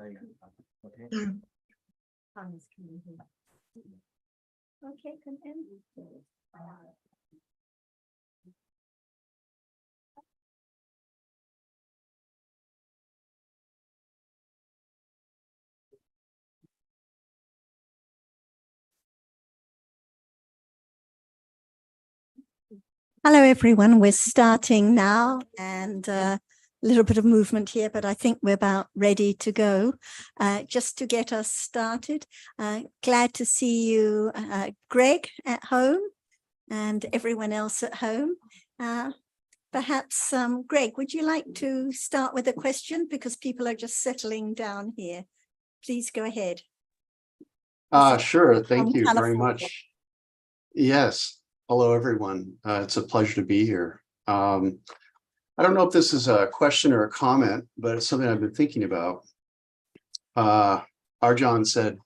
Okay, can end. Hello, everyone. We're starting now, and a little bit of movement here, but I think we're about ready to go. Just to get us started, glad to see you, Greg, at home, and everyone else at home. Perhaps, Greg, would you like to start with a question, because people are just settling down here? Please go ahead. Sure. Thank you very much. Yes. Hello, everyone. It's a pleasure to be here. I don't know if this is a question or a comment, but it's something I've been thinking about. Arjan said,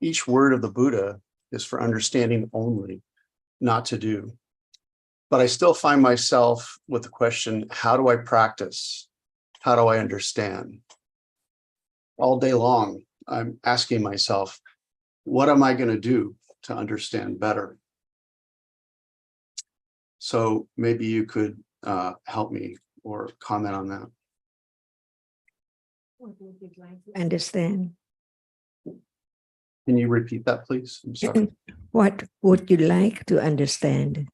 each word of the Buddha is for understanding only, not to do. But I still find myself with the question, how do I practice? How do I understand? All day long, I'm asking myself, what am I going to do to understand better? So maybe you could help me or comment on that. What would you like to understand? Can you repeat that, please? I'm sorry. What would you like to understand?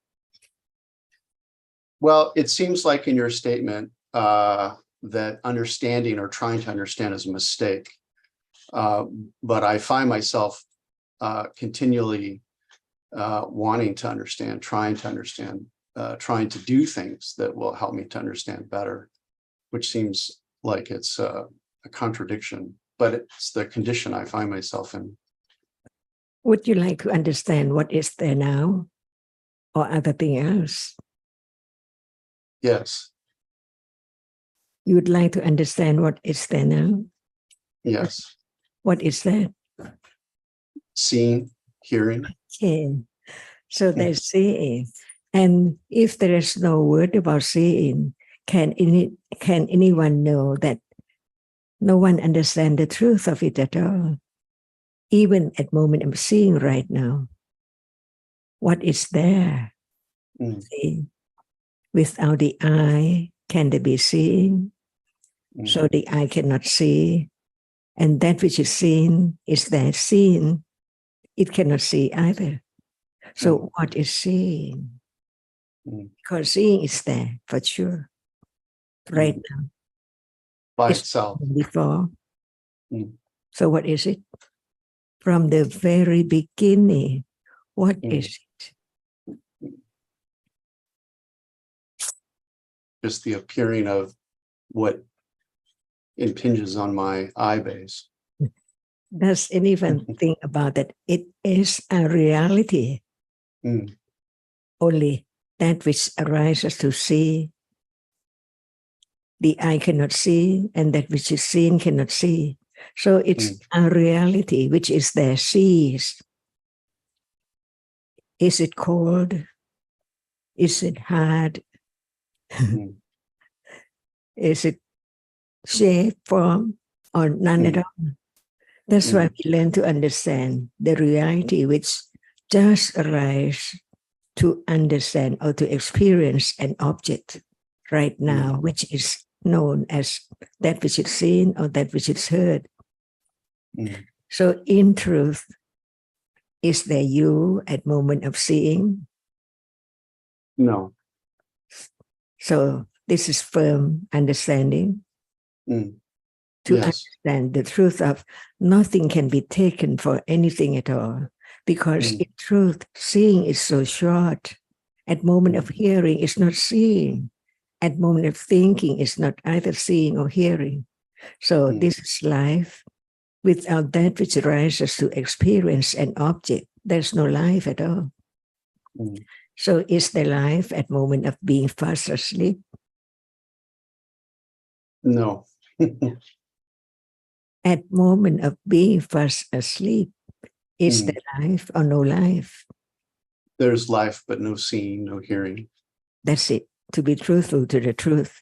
Well, it seems like in your statement that understanding or trying to understand is a mistake. But I find myself continually wanting to understand, trying to do things that will help me to understand better, which seems like it's a contradiction, but it's the condition I find myself in. Would you like to understand what is there now or other thing else? Yes. You would like to understand what is there now? Yes. What is that? Seeing, hearing. Okay. So there's seeing. And if there is no word about seeing, can anyone know that no one understands the truth of it at all? Even at moment of seeing right now, what is there? See, without the eye, can there be seeing? So the eye cannot see. And that which is seen is there seen. It cannot see either. So what is seeing? Because seeing is there for sure. Right now. By it's itself. Before. So what is it? From the very beginning, what is it? Just the appearing of what impinges on my eye base. Does anyone think about that? It is a reality. Only that which arises to see, the eye cannot see, and that which is seen cannot see. So it's a reality which is there, sees. Is it cold? Is it hard? Is it shape, form, or none at all? That's why we learn to understand the reality which just arises to understand or to experience an object right now, which is known as that which is seen or that which is heard. So in truth, is there you at moment of seeing? No. So this is firm understanding. To understand the truth of nothing can be taken for anything at all. Because in truth, seeing is so short. At moment of hearing, it's not seeing. At moment of thinking, it's not either seeing or hearing. So this is life. Without that which arises to experience an object, there's no life at all. So is there life at moment of being fast asleep? No. At moment of being fast asleep, is there life or no life? There's life, but no seeing, no hearing. That's it. To be truthful to the truth.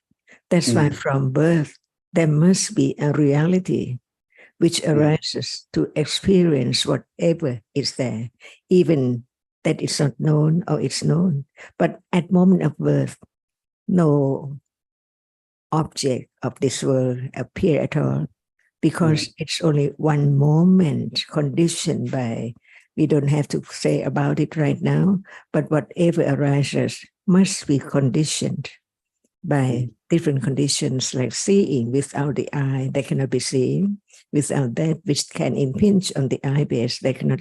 That's why from birth, there must be a reality which arises to experience whatever is there, even that it's not known or it's known. But at moment of birth, no object of this world appear at all, because it's only one moment conditioned by, we don't have to say about it right now, but whatever arises must be conditioned by different conditions, like seeing without the eye, they cannot be seen. Without that which can impinge on the eye base, they cannot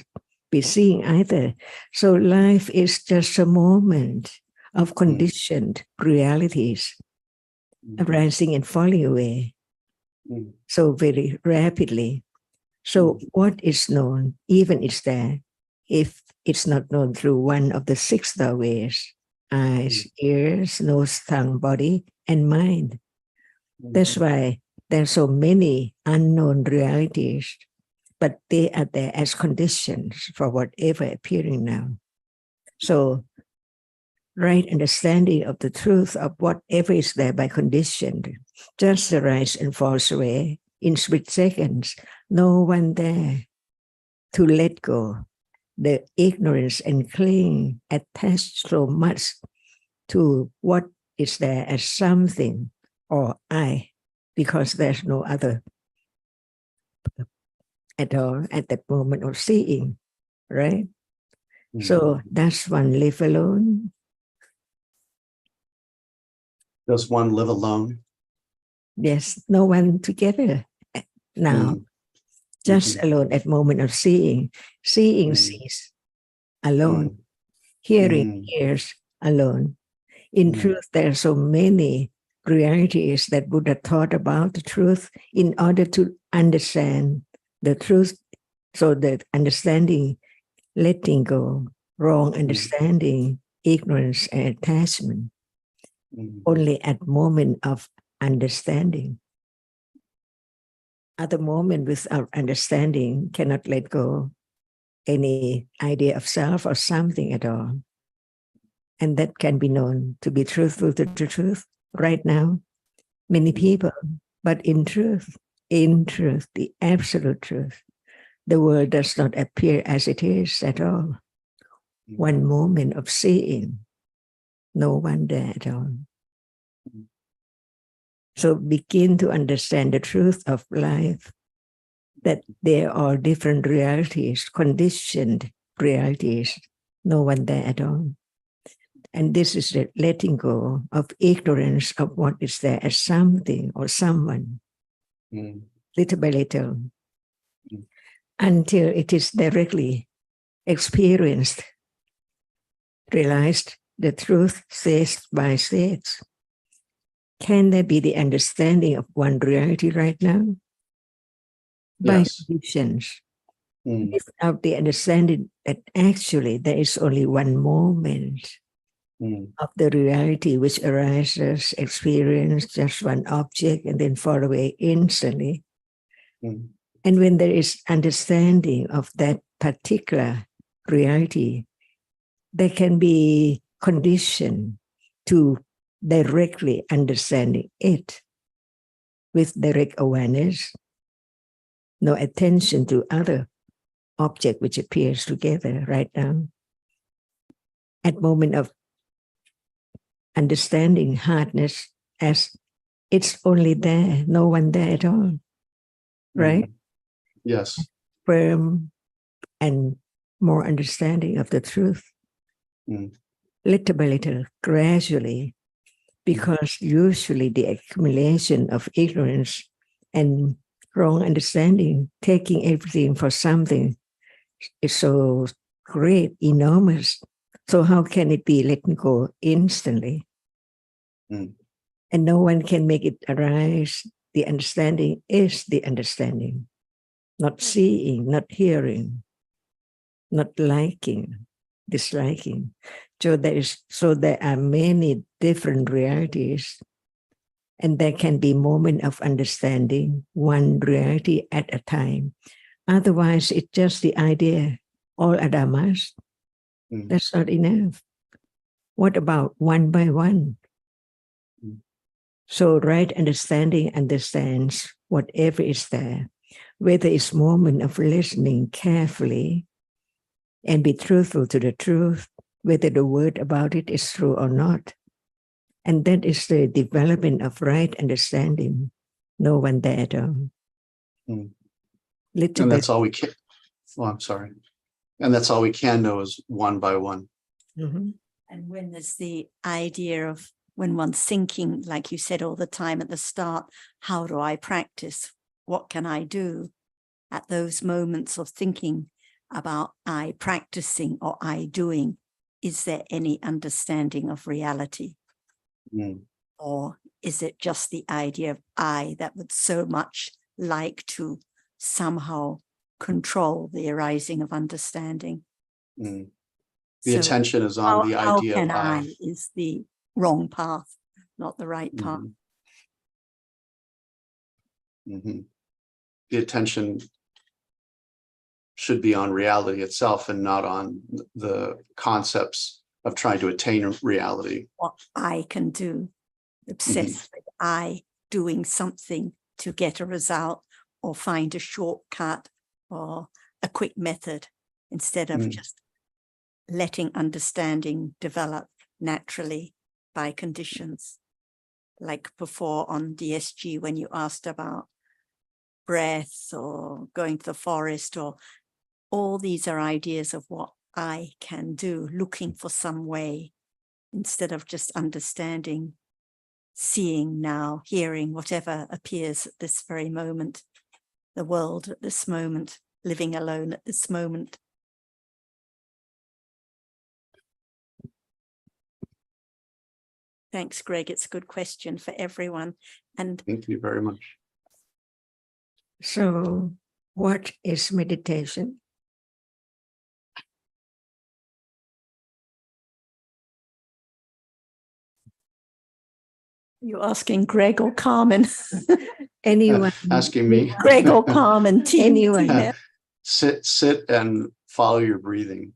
be seen either. So life is just a moment of conditioned realities arising and falling away so very rapidly. So what is known, even it's there, if it's not known through one of the six doorways, eyes, ears, nose, tongue, body, and mind. That's why there are so many unknown realities, but they are there as conditions for whatever appearing now. So right understanding of the truth of whatever is there by condition just arises and falls away in split seconds. No one there to let go the ignorance and cling attached so much to what is there as something or I, because there's no other at all at that moment of seeing, right? So that's one live alone. Does one live alone? Yes, no one together now, just alone at moment of seeing. Seeing sees alone, hearing hears alone. In truth, there are so many realities that Buddha taught about the truth in order to understand the truth. So that understanding, letting go, wrong understanding, ignorance, and attachment, only at moment of understanding. At the moment without understanding, cannot let go any idea of self or something at all. And that can be known to be truthful to the truth right now. Many people, but in truth, the absolute truth, the world does not appear as it is at all. One moment of seeing, no one there at all. So begin to understand the truth of life, that there are different realities, conditioned realities, no one there at all. And this is the letting go of ignorance of what is there as something or someone, little by little, until it is directly experienced, realized, the truth stage by stage. Can there be the understanding of one reality right now? By conditions. Without the understanding that actually there is only one moment of the reality which arises, experience just one object and then fall away instantly. And when there is understanding of that particular reality, there can be condition to directly understanding it with direct awareness, no attention to other object which appears together right now. At moment of understanding hardness as it's only there, no one there at all, right? Yes. Firm and more understanding of the truth, little by little, gradually, because usually the accumulation of ignorance and wrong understanding, taking everything for something, is so great, enormous. So how can it be let go instantly? And no one can make it arise. The understanding is the understanding, not seeing, not hearing, not liking, disliking. So there are many different realities, and there can be moment of understanding one reality at a time. Otherwise, it's just the idea, all are Dhammas. That's not enough. What about one by one? So right understanding understands whatever is there. whether it's moment of listening carefully and be truthful to the truth, whether the word about it is true or not. And that is the development of right understanding. No one there at all. Mm. Little And bit. that's all we can. Well, I'm sorry. And that's all we can know is one by one. Mhm. And when there's the idea of when one's thinking, like you said all the time at the start, how do I practice? What can I do? At those moments of thinking about I practicing or I doing, is there any understanding of reality? Mm. Or is it just the idea of I that would so much like to somehow control the arising of understanding? Mm. The So attention is on the how idea can of I. is the wrong path, not the right path. Mhm. The attention should be on reality itself and not on the concepts of trying to attain reality. What I can do, obsessed with I doing something to get a result or find a shortcut or a quick method instead of just letting understanding develop naturally by conditions. Like before on DSG, when you asked about breath or going to the forest, or all these are ideas of what I can do, looking for some way instead of just understanding, seeing now, hearing, whatever appears at this very moment, the world at this moment, living alone at this moment. Thanks, Greg. It's a good question for everyone. And Thank you very much. So, what is meditation? you're asking Greg or Carmen? Anyone? Asking me. Greg or Carmen? Anyone. Sit and follow your breathing.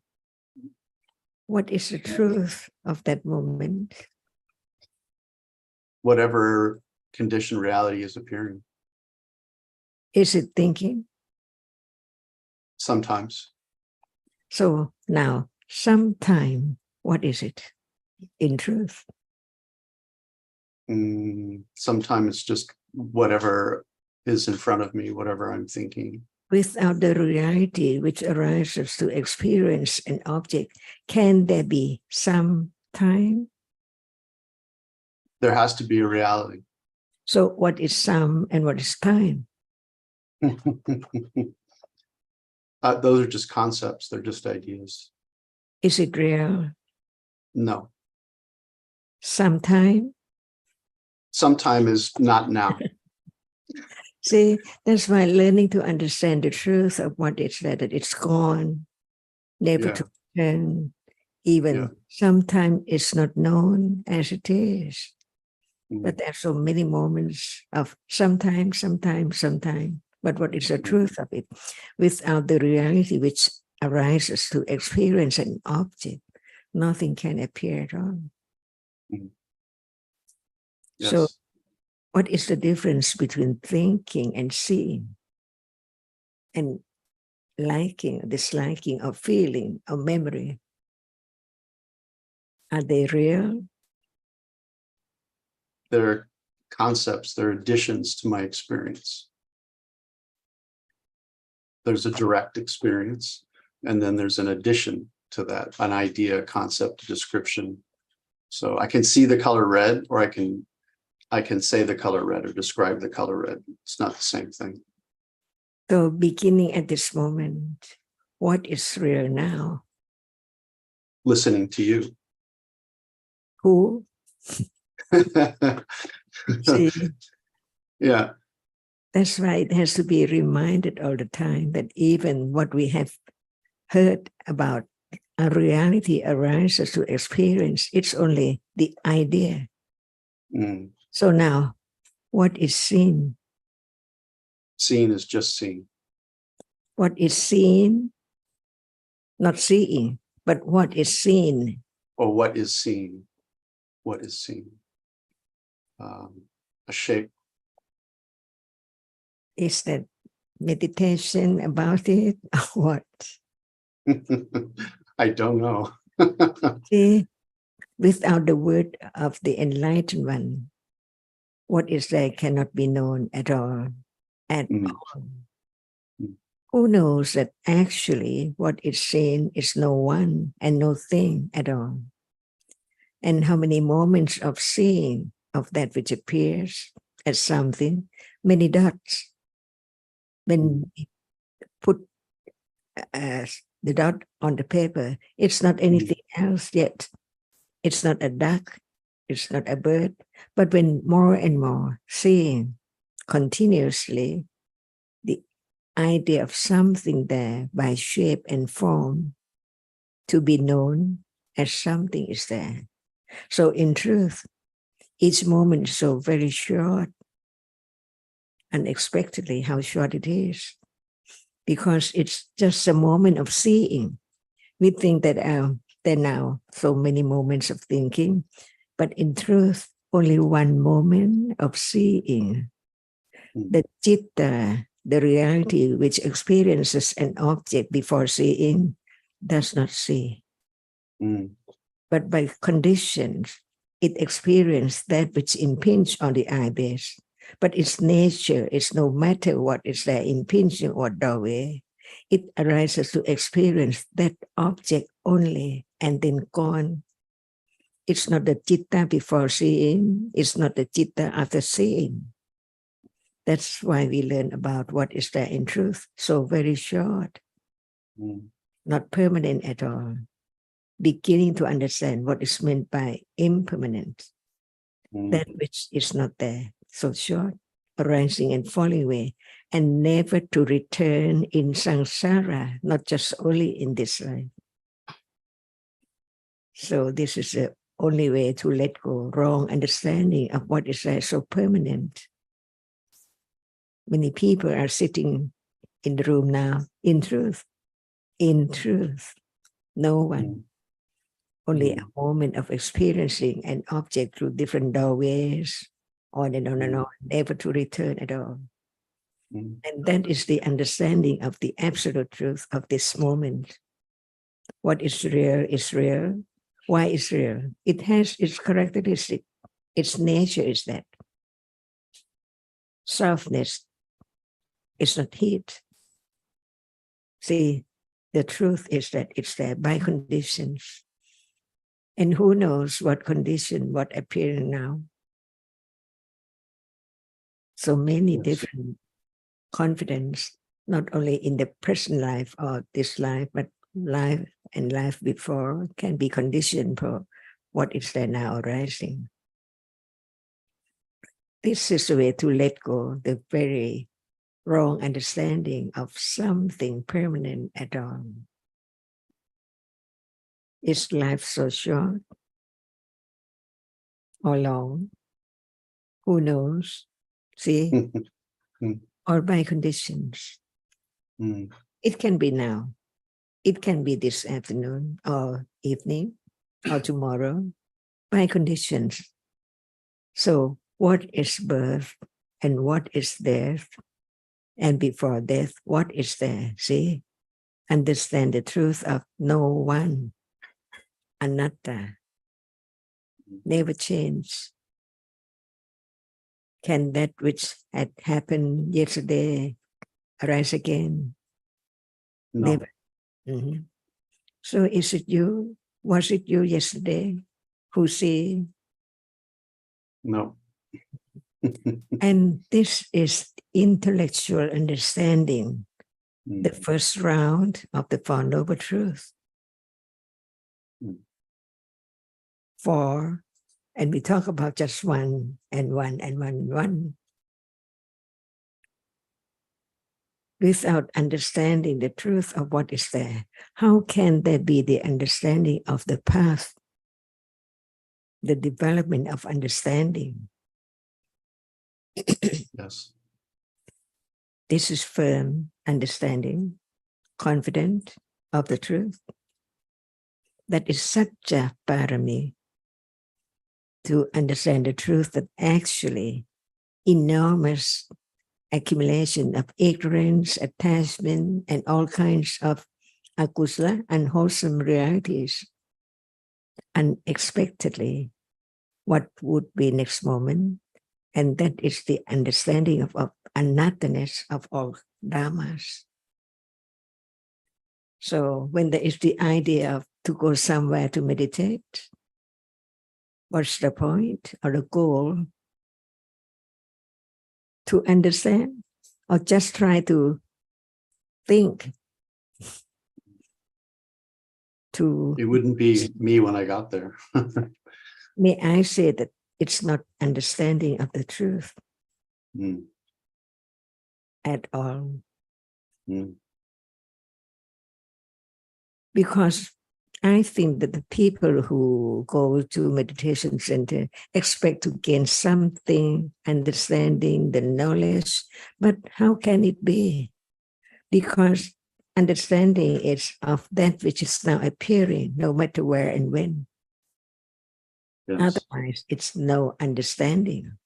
What is the truth of that moment? Whatever condition reality is appearing. Is it thinking? Sometimes. So now, sometime, what is it in truth? Sometimes it's just whatever is in front of me, whatever I'm thinking. Without the reality which arises to experience an object, can there be some time? There has to be a reality. So what is some and what is time? Those are just concepts. They're just ideas. Is it real? No. Sometime? Sometime is not now. See, that's why learning to understand the truth of what is that it's gone, never to return, even sometime it's not known as it is. But there are so many moments of sometime. But what is the truth of it? Without the reality which arises to experience an object, nothing can appear at all. Yes. So what is the difference between thinking and seeing and liking, disliking, or feeling, or memory? Are they real? They're concepts, they're additions to my experience. There's a direct experience, and then there's an addition to that, an idea, concept, description. So I can see the color red, or I can say the color red or describe the color red. It's not the same thing. So beginning at this moment, what is real now? Listening to you. Who? See, yeah. That's right. It has to be reminded all the time that even what we have heard about a reality arises to experience, it's only the idea. So now, what is seen? Seen is just seen. What is seen? Not seeing, but what is seen? Or what is seen? What is seen? A shape. Is that meditation about it or what? I don't know. See, without the word of the enlightened one, what is there cannot be known at all. At all. Who knows that actually what is seen is no one and no thing at all? And how many moments of seeing of that which appears as something, many dots. When we put the dot on the paper, it's not anything else yet. It's not a duck, it's not a bird, but when more and more seeing continuously, the idea of something there by shape and form to be known as something is there. So in truth, each moment is so very short, unexpectedly how short it is, because it's just a moment of seeing. We think that there are now so many moments of thinking, but in truth, only one moment of seeing. The citta, the reality which experiences an object before seeing, does not see. But by conditions, it experiences that which impinges on the eye base. But its nature is no matter what is there impinging or doorway, it arises to experience that object only and then gone. It's not the citta before seeing, it's not the citta after seeing. That's why we learn about what is there in truth. So very short, not permanent at all. Beginning to understand what is meant by impermanent, that which is not there, so short, arising and falling away, and never to return in samsara, not just only in this life. So this is the only way to let go wrong understanding of what is there so permanent. Many people are sitting in the room now, in truth, no one. Only a moment of experiencing an object through different doorways, on and on and on, never to return at all. And that is the understanding of the absolute truth of this moment. What is real is real. Why is real? It has its characteristic. Its nature is that. Softness is not heat. See, the truth is that it's there by conditions. And who knows what condition, what appearing now. So many different confidence, not only in the present life or this life, but life and life before can be conditioned for what is there now arising. This is the way to let go the very wrong understanding of something permanent at all. Is life so short or long? Who knows? See? Or by conditions. It can be now. It can be this afternoon or evening or tomorrow by conditions. So what is birth and what is death? And before death, what is there? See? Understand the truth of no one. Anatta. Never change. Can that which had happened yesterday arise again? No. Never. So is it you? Was it you yesterday who see? No. And this is intellectual understanding, the first round of the Four Noble Truths. Four, and we talk about just one and one and one and one. Without understanding the truth of what is there, how can there be the understanding of the path, the development of understanding? Yes. This is firm understanding, confident of the truth. That is such a parami to understand the truth that actually enormous accumulation of ignorance, attachment, and all kinds of akusala, unwholesome realities, unexpectedly, what would be next moment? And that is the understanding of anatta-ness of all dhammas. So when there is the idea of to go somewhere to meditate, what's the point or the goal? To understand or just try to think? It wouldn't be me when I got there. May I say that it's not understanding of the truth at all. Because I think that the people who go to meditation center expect to gain something, understanding, the knowledge, but how can it be? Because understanding is of that which is now appearing, no matter where and when. Yes. Otherwise, it's no understanding,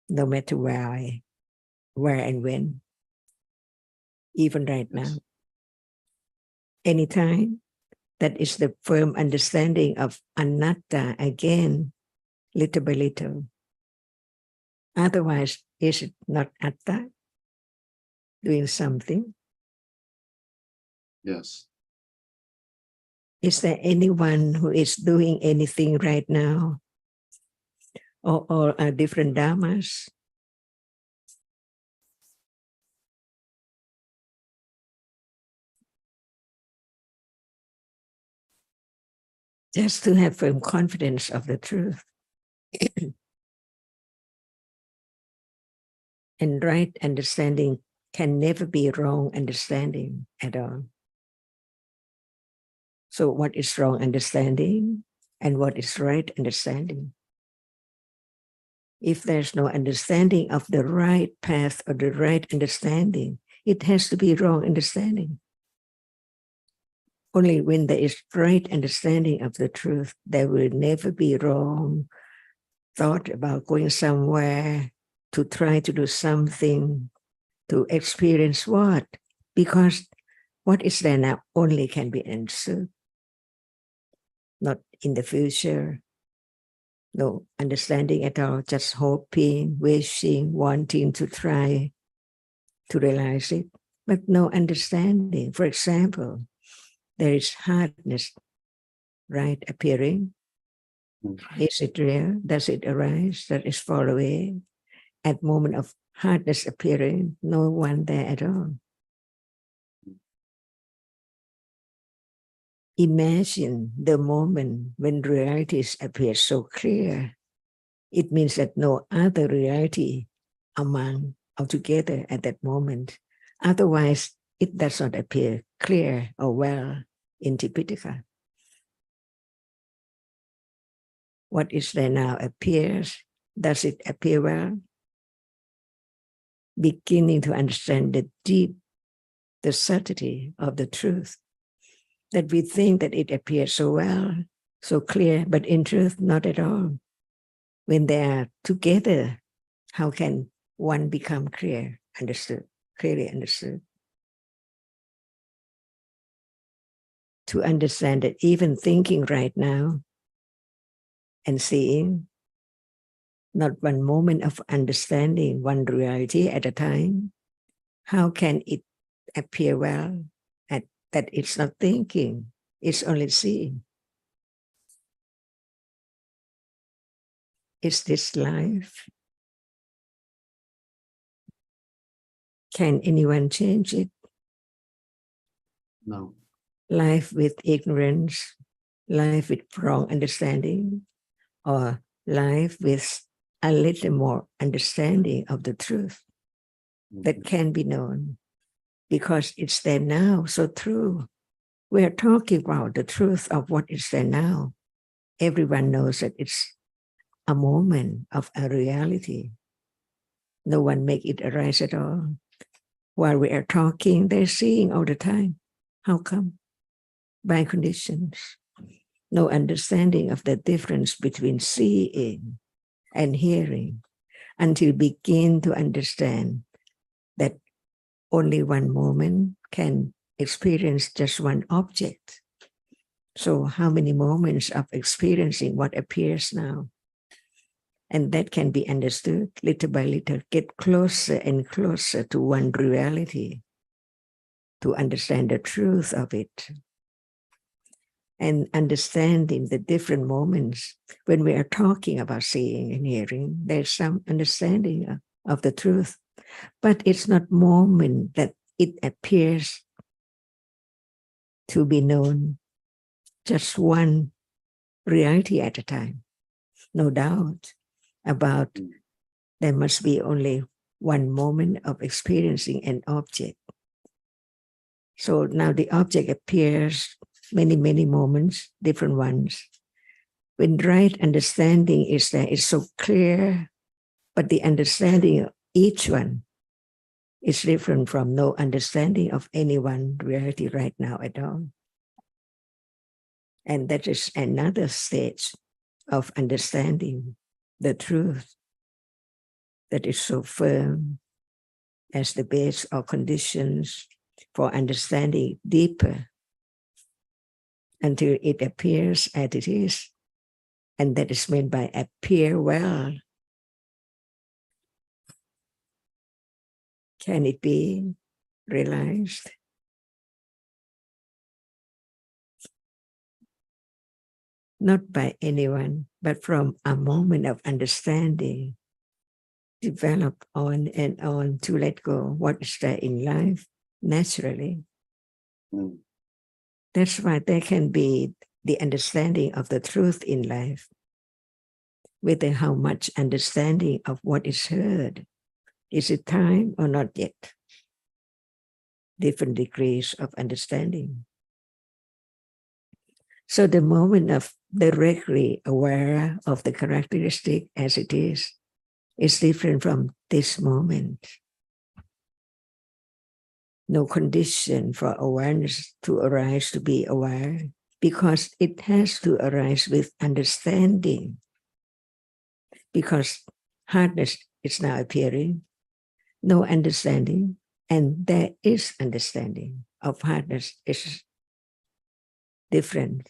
no matter where and when, even right now. Anytime, that is the firm understanding of anatta again, little by little. Otherwise, is it not atta? Doing something? Yes. Is there anyone who is doing anything right now? Or are different dhammas? Just to have firm confidence of the truth. And right understanding can never be wrong understanding at all. So what is wrong understanding and what is right understanding? If there's no understanding of the right path or the right understanding, it has to be wrong understanding. Only when there is right understanding of the truth, there will never be wrong thought about going somewhere to try to do something, to experience what? Because what is there now only can be understood, not in the future. No understanding at all, just hoping, wishing, wanting to try to realize it, but no understanding. For example, there is hardness, right, appearing. Is it real? Does it arise? That is far away. At moment of hardness appearing, no one there at all. Imagine the moment when realities appear so clear. It means that no other reality among altogether at that moment. Otherwise, it does not appear clear or well in Tipitaka. What is there now appears. Does it appear well? Beginning to understand the deep, the subtlety of the truth, that we think that it appears so well, so clear, but in truth, not at all. When they are together, how can one become clear, understood, clearly understood? To understand that even thinking right now and seeing, not one moment of understanding one reality at a time, how can it appear well at that it's not thinking, it's only seeing? Is this life? Can anyone change it? No. Life with ignorance, life with wrong understanding, or life with a little more understanding of the truth that can be known because it's there now. So true. We are talking about the truth of what is there now. Everyone knows that it's a moment of a reality. No one make it arise at all. While we are talking, they're seeing all the time. How come? By conditions. No understanding of the difference between seeing and hearing. until begin to understand that only one moment can experience just one object. So how many moments of experiencing what appears now? And that can be understood little by little, get closer and closer to one reality, to understand the truth of it. And understanding the different moments when we are talking about seeing and hearing, there's some understanding of the truth, but it's not moment that it appears to be known, just one reality at a time. No doubt about there must be only one moment of experiencing an object. So now the object appears many, many moments, different ones. When right understanding is there, it's so clear, but the understanding of each one is different from no understanding of any one reality right now at all. And that is another stage of understanding the truth that is so firm as the base or conditions for understanding deeper until it appears as it is. And that is meant by appear well. Can it be realized? Not by anyone, but from a moment of understanding, develop on and on to let go what is there in life naturally. That's why there can be the understanding of the truth in life, with how much understanding of what is heard. Is it time or not yet? Different degrees of understanding. So the moment of directly aware of the characteristic as it is different from this moment. No condition for awareness to arise to be aware, because it has to arise with understanding. Because hardness is now appearing, no understanding, and there is understanding of hardness is different.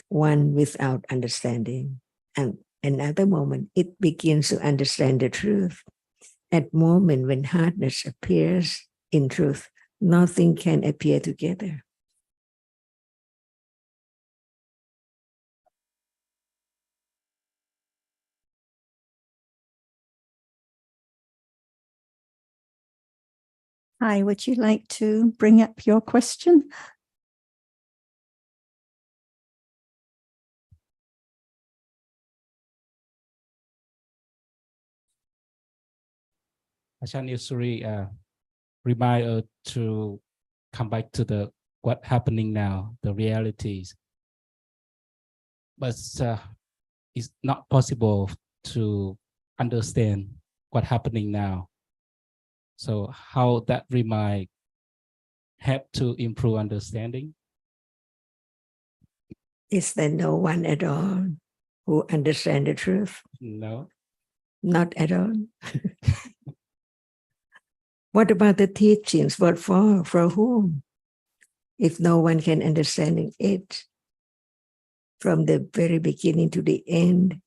One without understanding, and another moment it begins to understand the truth. At moment when hardness appears in truth, nothing can appear together. Hi, would you like to bring up your question? Ajahn usually remind us to come back to the what happening now, the realities. But it's not possible to understand what's happening now. So how that remind help to improve understanding? Is there no one at all who understands the truth? No. Not at all. What about the teachings? What for? For whom? If no one can understand it from the very beginning to the end,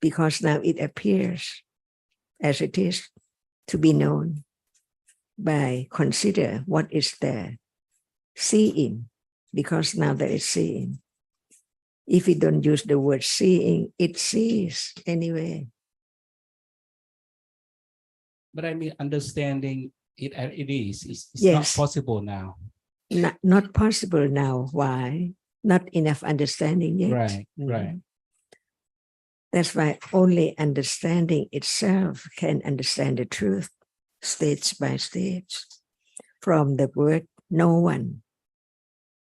because now it appears as it is to be known by consider what is there. Seeing, because now there is seeing. If we don't use the word seeing, it sees anyway. But I mean, understanding it as it is, it's Yes. not possible now. Not possible now. Why? Not enough understanding yet. Right, right. That's why only understanding itself can understand the truth, stage by stage. From the word no one.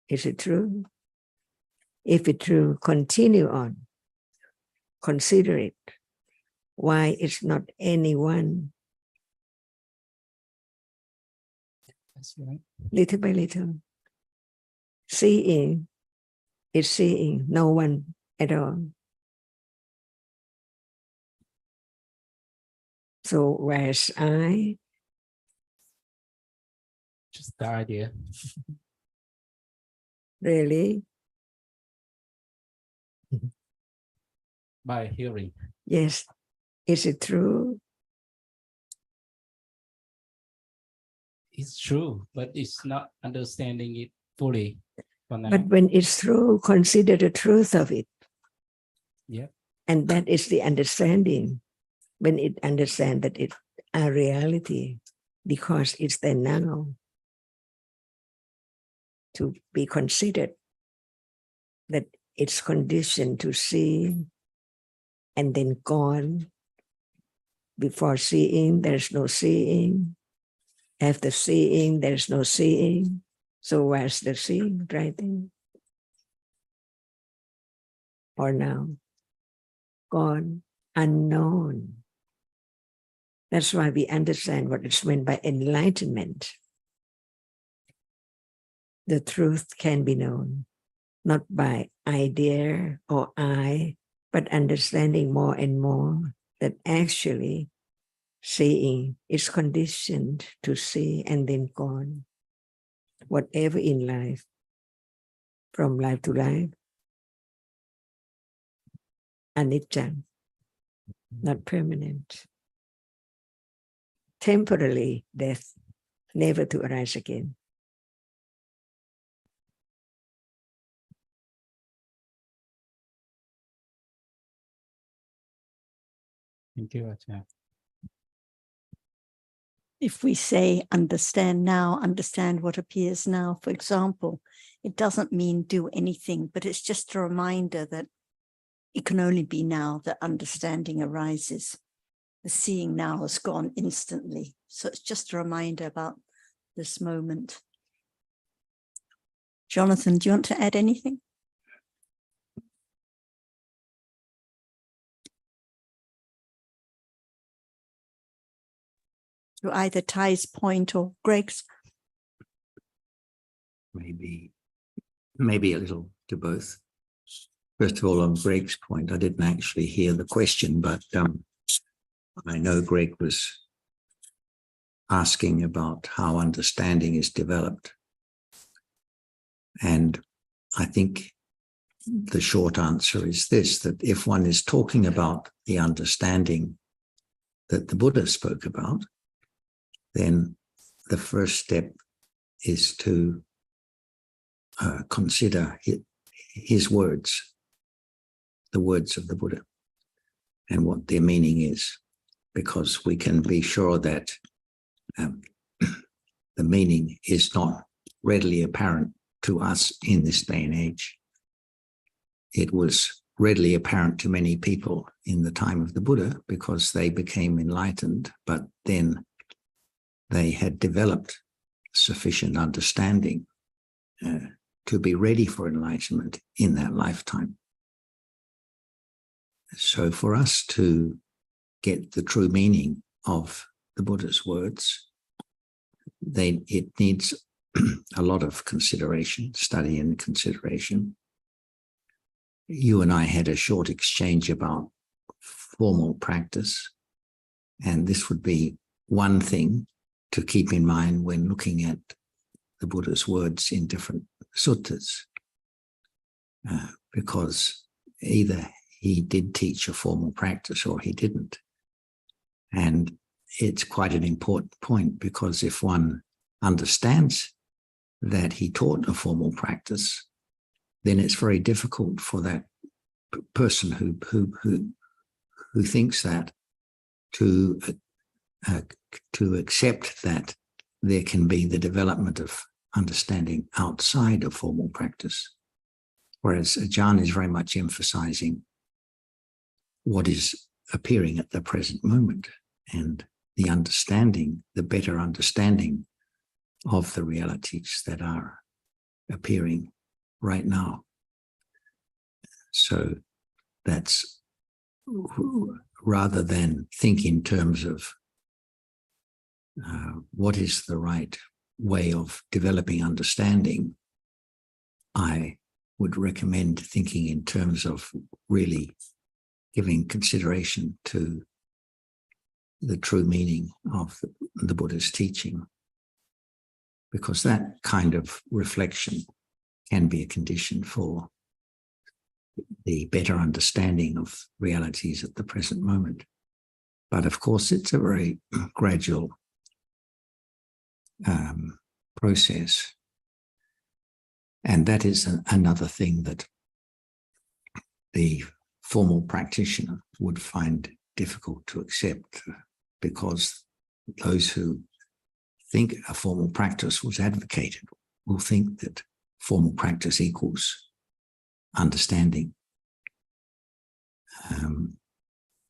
Is it true? If it's true, continue on. Consider it. Why it's not anyone? That's right. Little by little. Seeing is seeing, no one at all. So where's I? Just the idea. Really? By hearing. Yes. Is it true? It's true, but it's not understanding it fully for now. But when it's true, consider the truth of it. Yeah. And that is the understanding. When it understands that it's a reality, because it's there now to be considered, that it's conditioned to see and then gone. Before seeing, there's no seeing. After seeing, there's no seeing. So where's the seeing right then? Or now? Gone, unknown. That's why we understand what is meant by enlightenment. The truth can be known, not by idea or I, but understanding more and more that actually seeing is conditioned to see and then gone. Whatever in life, from life to life, anicca, not permanent. Temporarily death, never to arise again. Thank you, Ajahn. If we say understand now, understand what appears now, for example, it doesn't mean do anything, but it's just a reminder that it can only be now that understanding arises. The seeing now has gone instantly. So it's just a reminder about this moment. Jonathan, do you want to add anything? To either Ty's point or Greg's? Maybe a little to both. First of all, on Greg's point, I didn't actually hear the question, but I know Greg was asking about how understanding is developed. And I think the short answer is this, that if one is talking about the understanding that the Buddha spoke about, then the first step is to consider his words, the words of the Buddha, and what their meaning is, because we can be sure that the meaning is not readily apparent to us in this day and age. It was readily apparent to many people in the time of the Buddha because they became enlightened, but then they had developed sufficient understanding to be ready for enlightenment in that lifetime. So for us to get the true meaning of the Buddha's words, it needs a lot of consideration, study and consideration. You and I had a short exchange about formal practice, and this would be one thing to keep in mind when looking at the Buddha's words in different suttas, because either he did teach a formal practice or he didn't. And it's quite an important point, because if one understands that he taught a formal practice, then it's very difficult for that person who thinks that to accept that there can be the development of understanding outside of formal practice. Whereas Ajahn is very much emphasizing what is appearing at the present moment and the understanding, the better understanding of the realities that are appearing right now. So that's, rather than think in terms of what is the right way of developing understanding, I would recommend thinking in terms of really giving consideration to the true meaning of the Buddha's teaching, because that kind of reflection can be a condition for the better understanding of realities at the present moment. But of course, it's a very gradual process. And that is another thing that the formal practitioner would find difficult to accept, because those who think a formal practice was advocated will think that formal practice equals understanding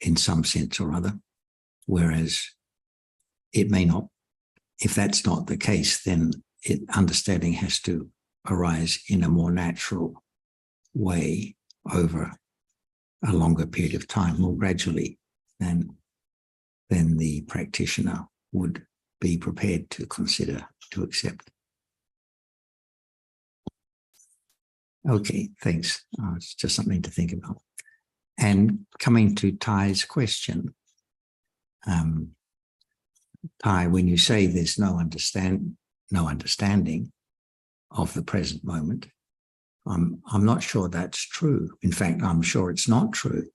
in some sense or other, whereas it may not. If that's not the case, then understanding has to arise in a more natural way over a longer period of time, more gradually than the practitioner would be prepared to consider, to accept. Okay, thanks. It's just something to think about. And coming to Thai's question, Thai, when you say there's no understanding of the present moment, I'm not sure that's true. In fact, I'm sure it's not true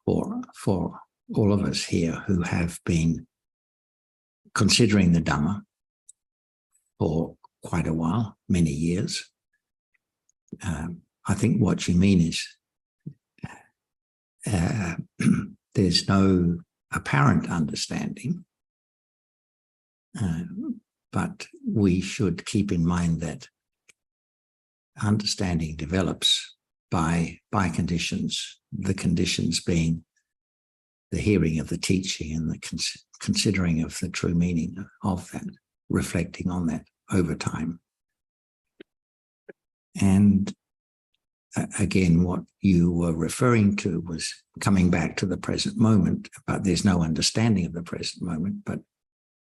for all of us here who have been considering the Dhamma for quite a while, many years. I think what you mean is there's no apparent understanding, but we should keep in mind that understanding develops by conditions, the conditions being the hearing of the teaching and the considering of the true meaning of that, reflecting on that over time. And again, what you were referring to was coming back to the present moment, but there's no understanding of the present moment. But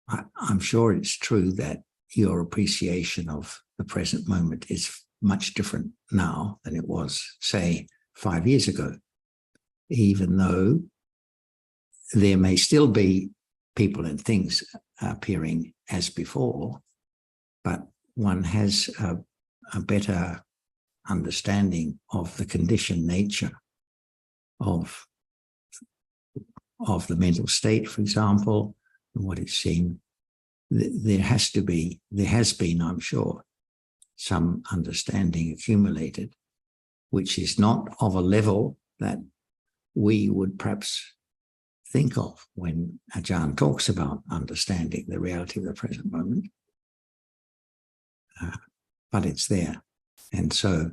I'm sure it's true that your appreciation of the present moment is much different now than it was, say, 5 years ago, even though there may still be people and things appearing as before, but one has a better understanding of the conditioned nature of the mental state, for example, and what it's seen. There has been, I'm sure, some understanding accumulated, which is not of a level that we would perhaps think of when Ajahn talks about understanding the reality of the present moment. But it's there. And so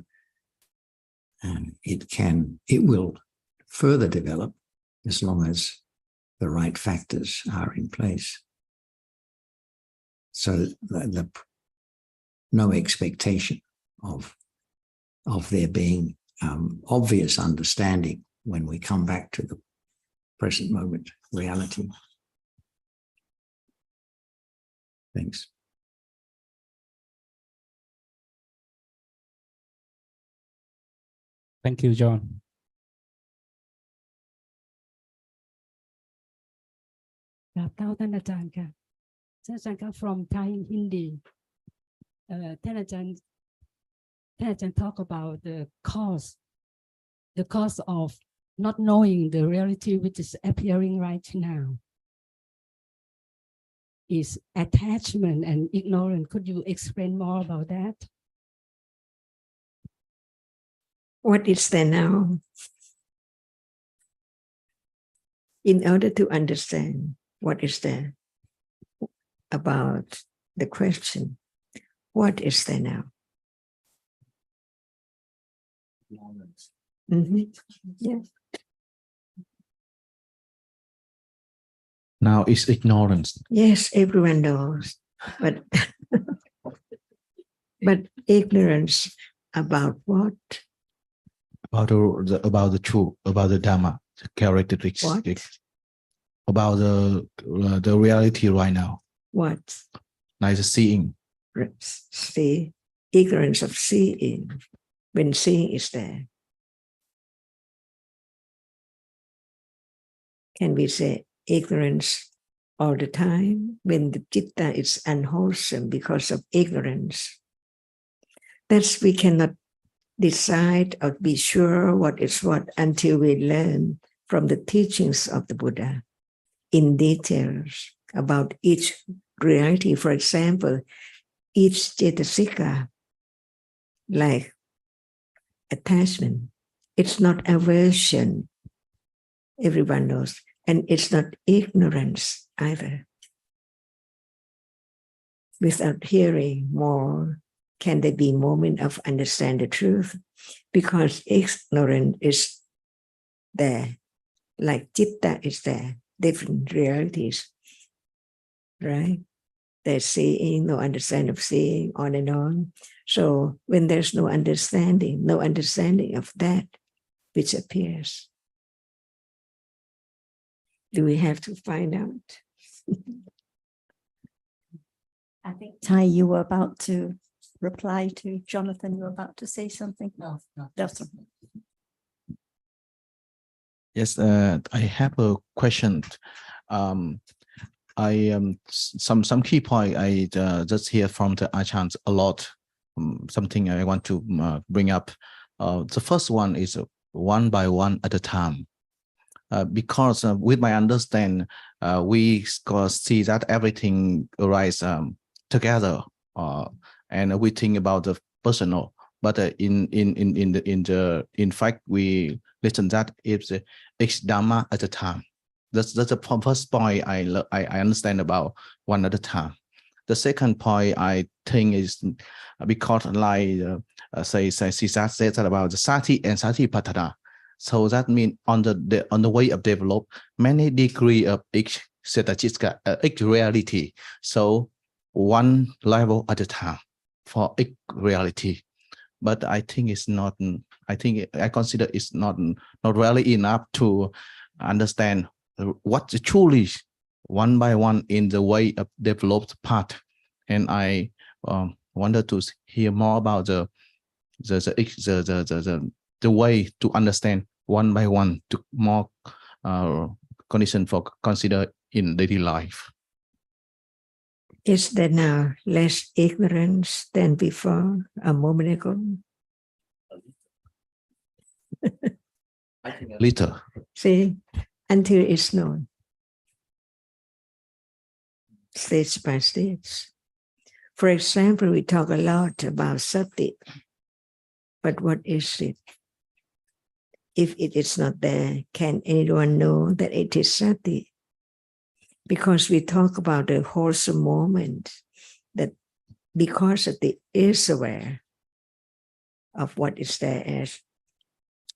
it will further develop as long as the right factors are in place. So no expectation of there being obvious understanding when we come back to the present moment reality. Thanks. Thank you, John. From Thai in Hindi. ท่านอาจารย์ talk about the cause of not knowing the reality which is appearing right now is attachment and ignorance. Could you explain more about that? What is there now? In order to understand what is there about the question, what is there now? Mm-hmm. Yeah. Now is ignorance. Yes, everyone knows, but but ignorance about what? About the truth, about the Dhamma, the characteristics, about the reality right now. What? Like the seeing. See, ignorance of seeing, when seeing is there. Can we say ignorance all the time, when the citta is unwholesome because of ignorance, that's we cannot decide or be sure what is what until we learn from the teachings of the Buddha in details about each reality. For example, each cetasika, like attachment, it's not aversion, everyone knows, and it's not ignorance either. Without hearing more, can there be moment of understand the truth? Because ignorance is there, like citta is there, different realities, right? There's seeing, no understanding of seeing, on and on. So when there's no understanding of that which appears, do we have to find out? I think, Tai, you were about to reply to Jonathan. You were about to say something. No. That's okay. Yes, I have a question. Some key point I just hear from the Ajahns a lot. Something I want to bring up. The first one is one by one at a time. Because with my understanding, we see that everything arises together, and we think about the personal. But in fact, we listen that it's each Dhamma at a time. That's the first point I understand about one at a time. The second point I think is because like say Sisa said about the Sati and Satipatthana. So that means on the way of develop many degree of each Setachiska, each reality. So one level at a time for each reality. But I think it's not. I consider it's not really enough to understand what truly one by one in the way of developed part. And I wanted to hear more about the way to understand one by one to more condition for consider in daily life. Is there now less ignorance than before a moment ago? I think a little. See, until it's known, stage by stage. For example, we talk a lot about sati, but what is it? If it is not there, can anyone know that it is sati? Because we talk about the wholesome moment, that because sati is aware of what is there as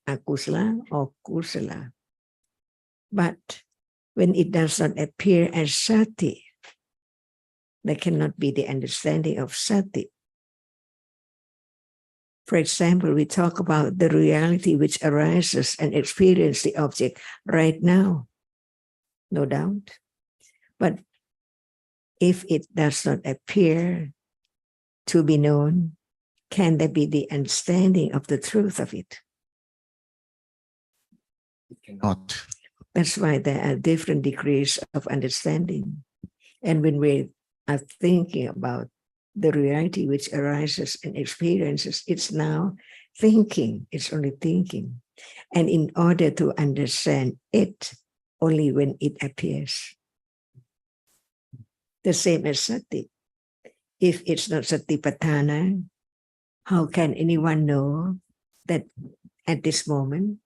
akusala or kusala. But when it does not appear as sati, there cannot be the understanding of sati. For example, we talk about the reality which arises and experiences the object right now, no doubt. But if it does not appear to be known, can there be the understanding of the truth of it? It cannot. That's why there are different degrees of understanding. And when we are thinking about the reality which arises and experiences, it's now thinking, it's only thinking. And in order to understand it, only when it appears. The same as sati. If it's not satipatthana, how can anyone know that at this moment,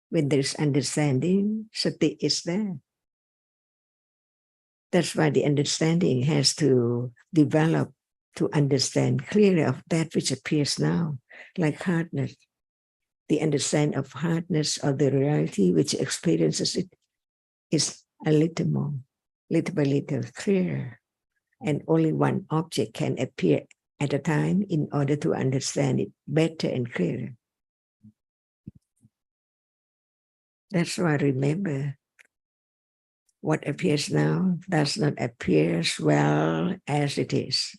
when there's understanding, sati is there? That's why the understanding has to develop to understand clearly of that which appears now, like hardness. The understanding of hardness or the reality which experiences it is a little more, little by little clearer. And only one object can appear at a time in order to understand it better and clearer. That's why remember, what appears now does not appear as well as it is.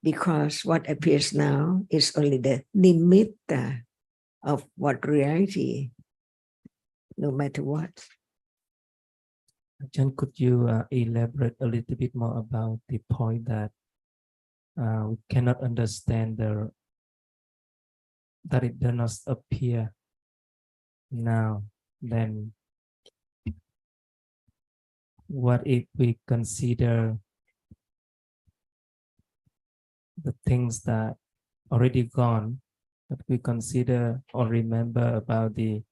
Because what appears now is only the nimitta of what reality no matter what. John, could you elaborate a little bit more about the point that we cannot understand that it does not appear now? Then what if we consider the things that already gone, that we consider or remember about the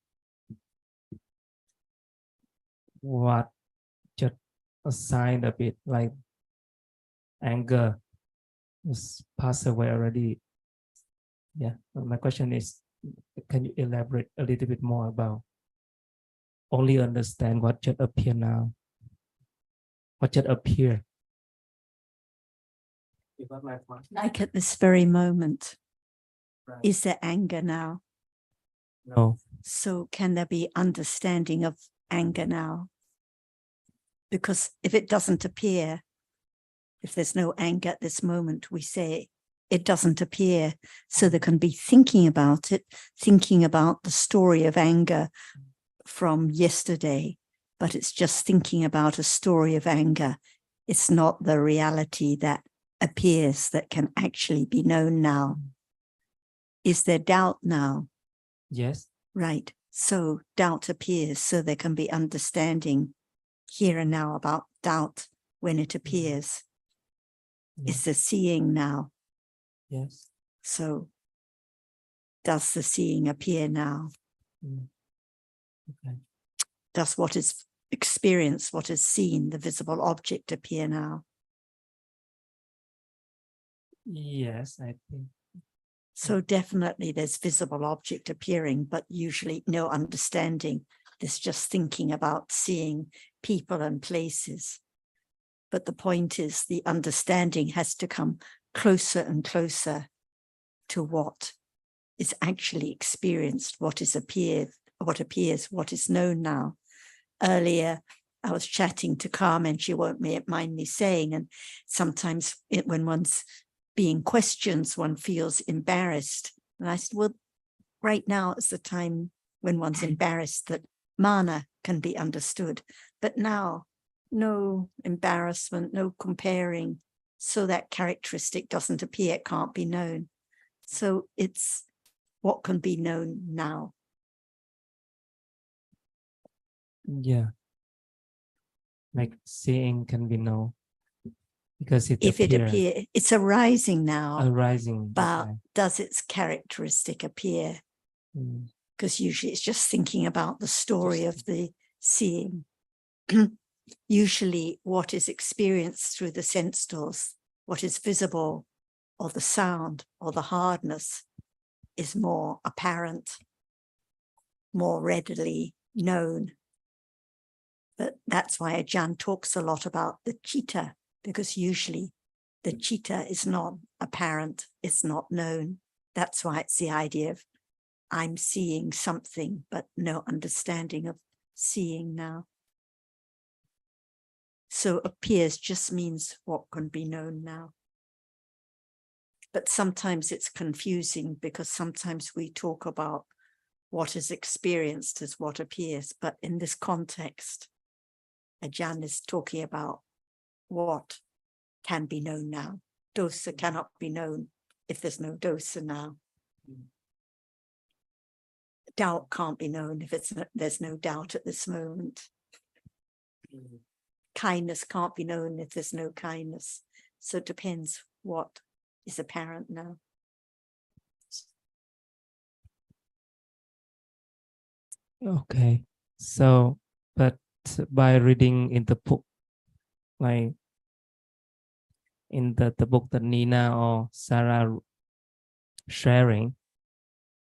what just a sign of it, like anger is passed away already? Yeah, my question is, can you elaborate a little bit more about only understand what just appear now, what just appear? Like at this very moment, Right. is there anger now? No. So can there be understanding of anger now? Because if it doesn't appear, if there's no anger at this moment, we say it doesn't appear. So there can be thinking about it, thinking about the story of anger from yesterday, but it's just thinking about a story of anger. It's not the reality that appears, that can actually be known now. Is there doubt now? Yes. Right. So doubt appears, so there can be understanding here and now about doubt when it appears. Is the seeing now? Yes. So does the seeing appear now? Okay. Does what is experienced, what is seen, the visible object appear now? Yes, I think. So definitely there's visible object appearing, but usually no understanding. There's just thinking about seeing people and places. But the point is the understanding has to come closer and closer to what is actually experienced, what is appeared, what appears, what is known now. Earlier, I was chatting to Carmen, she won't mind me saying, and sometimes when one's being questioned, one feels embarrassed. And I said, well, right now is the time when one's embarrassed that mana can be understood. But now, no embarrassment, no comparing. So that characteristic doesn't appear, it can't be known. So it's what can be known now. Yeah. Like seeing can be known because it If it appear, it's arising now, arising. but Okay. does its characteristic appear? Because usually it's just thinking about the story of the seeing. Usually what is experienced through the sense doors, what is visible, or the sound, or the hardness, is more apparent, more readily known. But that's why Ajahn talks a lot about the citta, because usually the citta is not apparent, it's not known. That's why it's the idea of I'm seeing something, but no understanding of seeing now. So appears just means what can be known now. But sometimes it's confusing because sometimes we talk about what is experienced as what appears. But in this context, Ajahn is talking about what can be known now. Dosa cannot be known if there's no dosa now. Doubt can't be known if there's no doubt at this moment. Kindness can't be known if there's no kindness. So it depends what is apparent now. Okay. So, but by reading in the book, like in the book that Nina or Sarah sharing,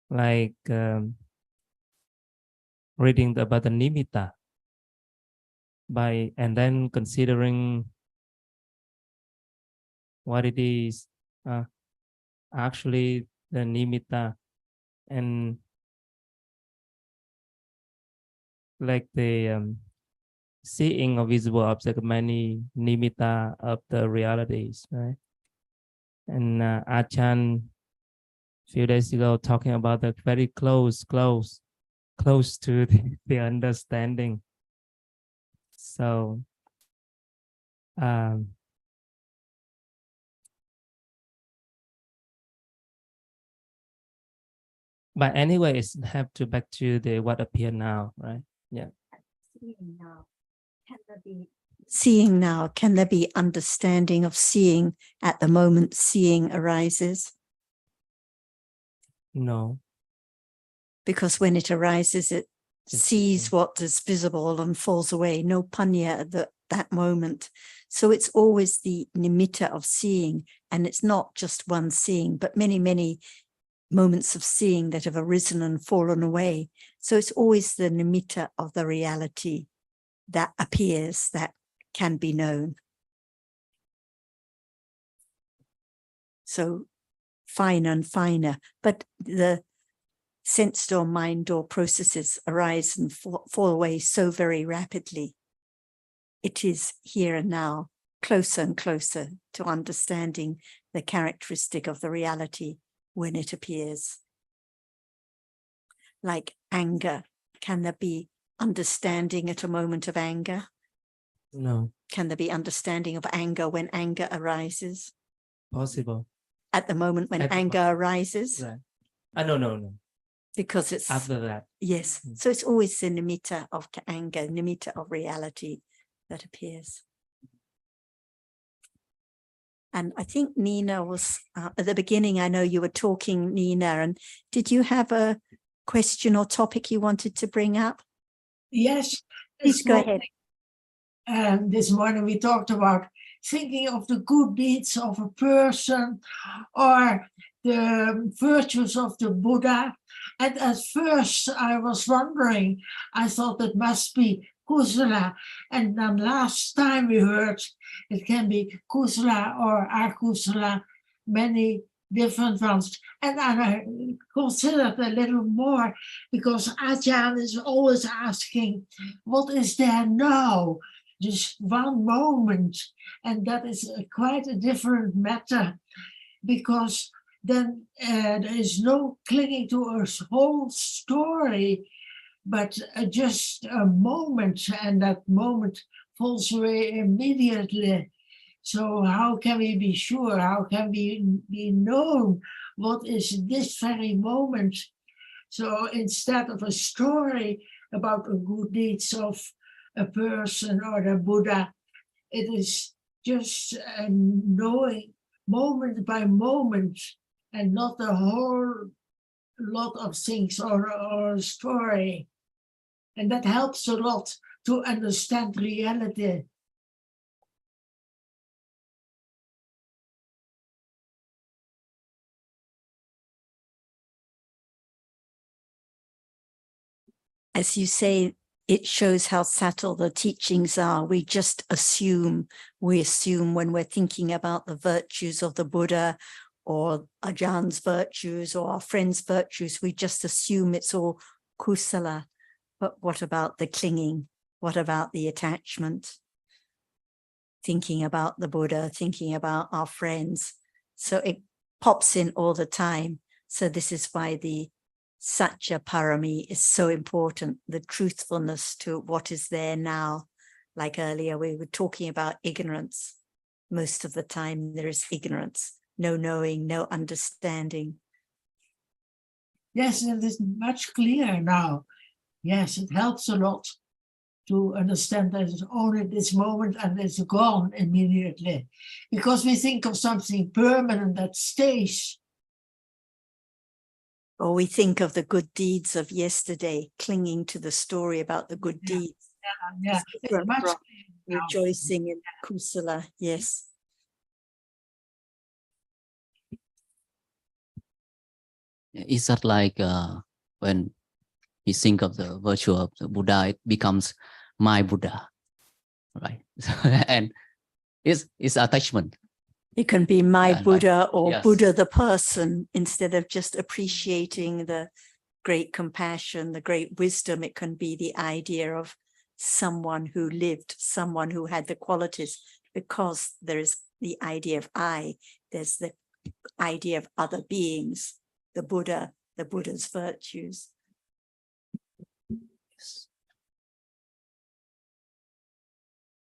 like reading about the nimitta, and then considering what it is, actually the nimitta, and like the seeing a visible object, many nimitta of the realities, right? And Ajahn few days ago talking about the very close close to the understanding. So but anyway, it's have to back to the what appear now, right? Yeah. Seeing now, seeing now, can there be understanding of seeing at the moment seeing arises? No. Because when it arises, it Just sees what is visible and falls away. No panya at that moment. So it's always the nimitta of seeing, and it's not just one seeing, but many, many moments of seeing that have arisen and fallen away. So it's always the nimitta of the reality that appears, that can be known. So finer and finer, but the sense door, mind door processes arise and fall away so very rapidly. It is here and now, closer and closer to understanding the characteristic of the reality when it appears. Like anger, can there be understanding at a moment of anger? No. Can there be understanding of anger when anger arises? Possible. At the moment when anger arises? Right. No. Because it's After that. yes. So it's always the nimitta of anger, nimitta of reality that appears. And I think Nina was at the beginning. I know you were talking, Nina, and did you have a question or topic you wanted to bring up? Yes. Please go ahead. And this morning we talked about thinking of the good deeds of a person or the virtues of the Buddha. And at first I was wondering, I thought it must be kusala. And then last time we heard it can be kusala or akusala, many different ones. And I considered a little more because Ajahn is always asking, what is there now? Just one moment. And that is quite a different matter because then there is no clinging to a whole story, but just a moment, and that moment falls away immediately. So how can we be sure? How can we be known what is this very moment? So instead of a story about the good deeds of a person or the Buddha, it is just knowing moment by moment and not a whole lot of things or a story. And that helps a lot to understand reality. As you say, it shows how subtle the teachings are. We just assume when we're thinking about the virtues of the Buddha or Ajahns virtues or our friends' virtues, we just assume it's all kusala. But what about the clinging? What about the attachment? Thinking about the Buddha, thinking about our friends. So it pops in all the time. So this is why the Satya Parami is so important, the truthfulness to what is there now. Like earlier, we were talking about ignorance. Most of the time there is ignorance, no knowing, no understanding. Yes, it is much clearer now. Yes, it helps a lot to understand that it's only this moment and it's gone immediately. Because we think of something permanent that stays. Or we think of the good deeds of yesterday, clinging to the story about the good deeds. Yeah. It's much clearer now. Rejoicing in kusala, yes. Is that like when we think of the virtue of the Buddha, it becomes my Buddha, right? And it's attachment. It can be my Buddha or yes. Buddha the person, instead of just appreciating the great compassion, the great wisdom. It can be the idea of someone who lived, someone who had the qualities, because there is the idea of I, there's the idea of other beings, the Buddha, the Buddha's virtues.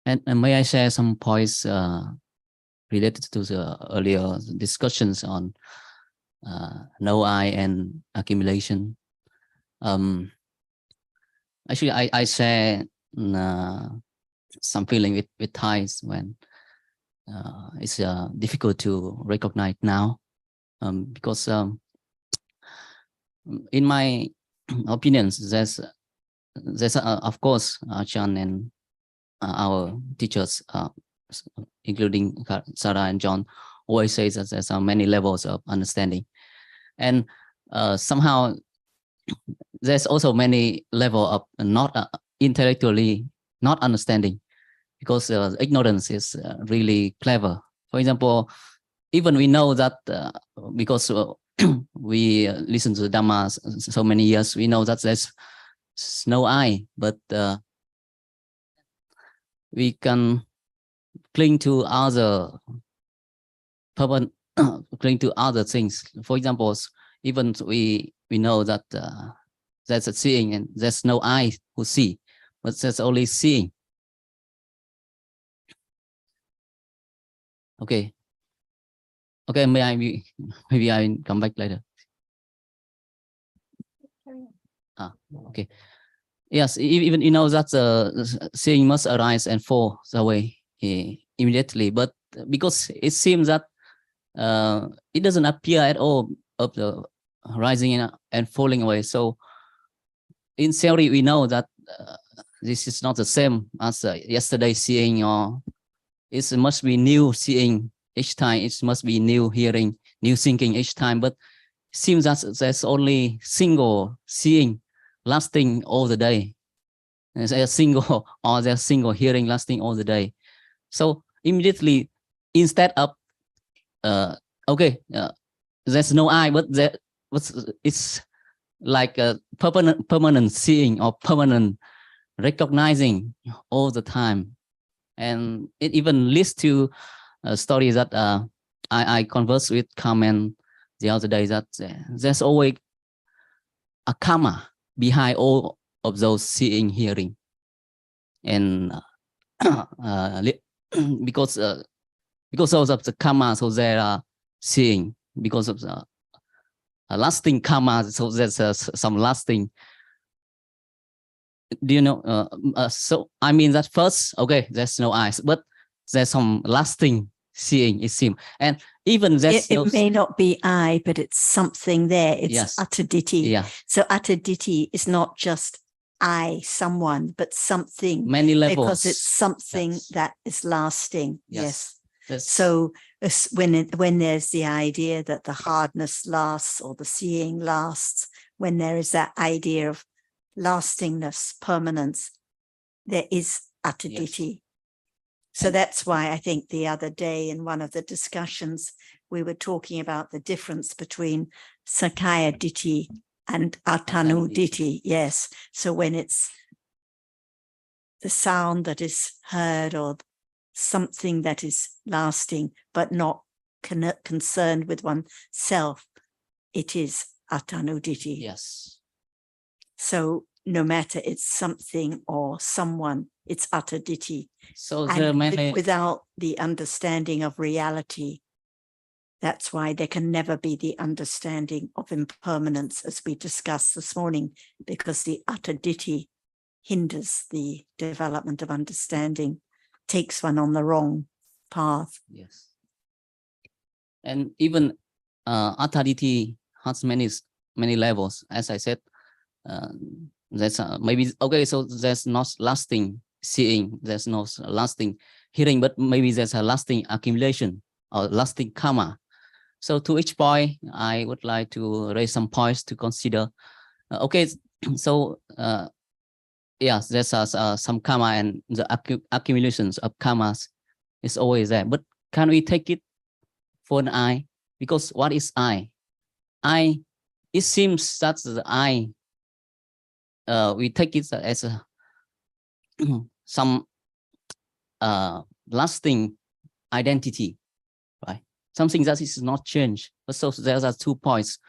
And may I share some points related to the earlier discussions on no I and accumulation. Actually, I share some feeling with Thais when it's difficult to recognize now, because in my opinions, there's of course Chan and our teachers, including Sarah and John, always say that there's many levels of understanding, and somehow there's also many level of not intellectually not understanding, because ignorance is really clever. For example, even we know that because we listen to the Dhamma so many years, we know that there's no I, but we can cling to other cling to other things. For example, even we know that there's a seeing and there's no I who see, but there's only seeing. Okay, maybe I come back later. Okay. Yes, even you know that seeing must arise and fall away immediately, but because it seems that it doesn't appear at all of the rising and falling away. So in theory, we know that this is not the same as yesterday seeing, or it must be new seeing each time. It must be new hearing, new thinking each time. But it seems that there's only single seeing lasting all the day. There's a single hearing lasting all the day. So immediately, instead of there's no I, but it's like a permanent seeing or permanent recognizing all the time. And it even leads to a story that I conversed with Carmen the other day, that there's always a karma behind all of those seeing, hearing. And because of the karma, so there are seeing, because of the lasting karma, so there's some lasting. Do you know? So I mean that first, okay, there's no eyes, but there's some lasting seeing, it seems. And even there's it may not be I, but it's something there. It's Yes. Attaditi. Yeah, So Attaditi is not just I, someone, but something, many levels. because it's something Yes. that is lasting. Yes. That's- So when there's the idea that the hardness lasts or the seeing lasts, when there is that idea of lastingness, permanence, there is Attaditi. So that's why I think the other day in one of the discussions, we were talking about the difference between Sakaya Ditti and Atanu Ditti. Yes. So when it's the sound that is heard or something that is lasting, but not concerned with oneself, it is Atanu Ditti. Yes. So no matter it's something or someone, it's Attaditi. So there are And many. without the understanding of reality, that's why there can never be the understanding of impermanence, as we discussed this morning, because the Attaditi hinders the development of understanding, takes one on the wrong path. Yes. And even Attaditi has many levels. As I said, there's maybe, okay, so there's not lasting seeing, there's no lasting hearing, but maybe there's a lasting accumulation or lasting karma. So to each point, I would like to raise some points to consider. Okay, so yes, there's some karma, and the accumulations of karmas is always there. But can we take it for an I? Because what is I? I, it seems that the I, we take it as a some lasting identity, right? Something that is not changed. But so there are 2 points.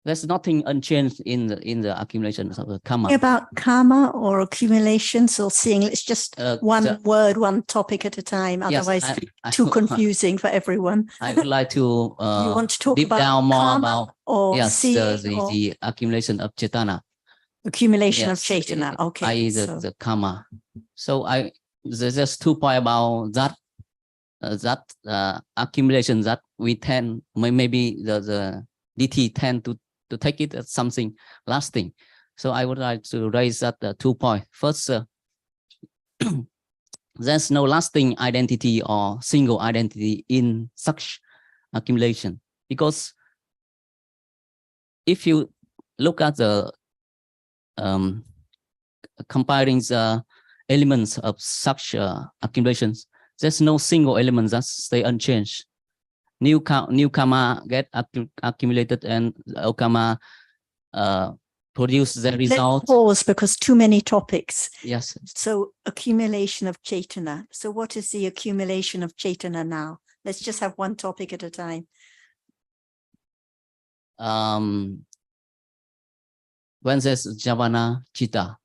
there's nothing unchanged in the accumulations of the karma. About karma or accumulations or seeing, it's just one the- word, one topic at a time. Yes, Otherwise, I too confusing for everyone. I would like to You want to talk deep about down more karma about or yes seeing or the accumulation of chetana. accumulation of Yes, chaitana. Okay, i.e. so the karma. So there's just 2 points about that accumulation that we tend maybe the DT tend to take it as something lasting. So I would like to raise that 2 points. First, there's no lasting identity or single identity in such accumulation, because if you look at the compiling the elements of such accumulations, there's no single element that stay unchanged. New karma get accumulated, and old karma produce the result. let's pause because too many topics. Yes. So accumulation of chaitana. So what is the accumulation of chaitana now? Let's just have one topic at a time. When there's javana chitta.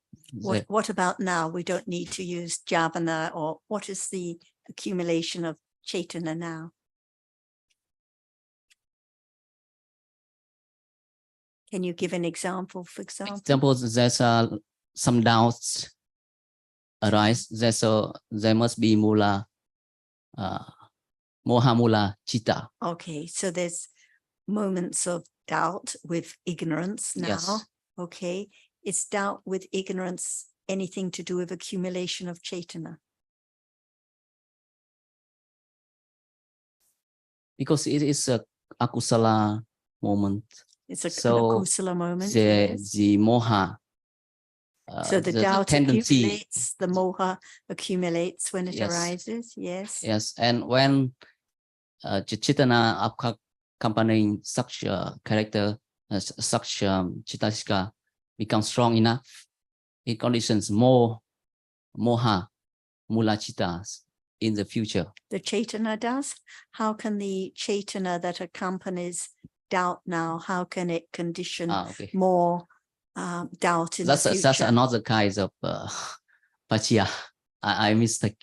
What about now? We don't need to use javana, or what is the accumulation of chaitana now? Can you give an example, for example? Examples, there's some doubts arise. There must be mula, moha mula chitta. Okay, so there's moments of doubt with ignorance now. Yes. Okay, is doubt with ignorance anything to do with accumulation of chaitana? Because it is a akusala moment. It's an So akusala moment. Yes. the moha. So the doubt tendency, accumulates, the moha accumulates when it yes. arises. Yes. Yes, and when chitana accompanying such character, such chittasika becomes strong enough, it conditions more moha, mula chittas in the future. The chaitana does. How can the chaitana that accompanies doubt now, how can it condition Okay. more doubt in the future? That's another kind of pachya. I mistaken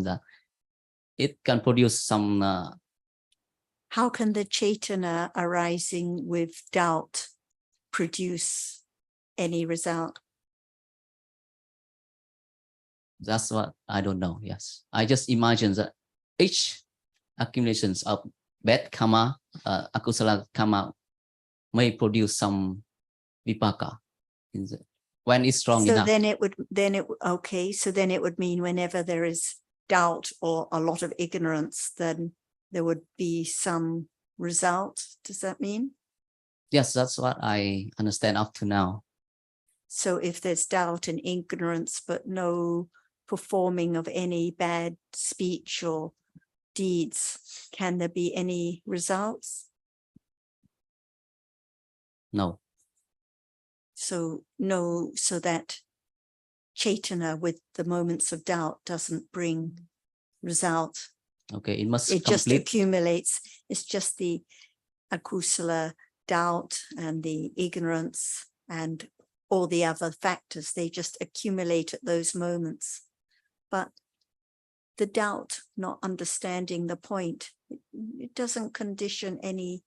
that. It can produce some. How can the chaitana arising with doubt produce any result? That's what I don't know. Yes, I just imagine that each accumulations of bad karma, akusala karma, may produce some vipaka in the, when it's strong So enough. okay. So then it would mean whenever there is doubt or a lot of ignorance, then there would be some result. Does that mean? Yes, that's what I understand up to now. So if there's doubt and ignorance, but no performing of any bad speech or deeds, can there be any results? No. So no, so that chaitana with the moments of doubt doesn't bring result. Okay, it must It complete. just accumulates. It's just the akusala doubt and the ignorance and all the other factors. They just accumulate at those moments. But the doubt, not understanding the point, it doesn't condition any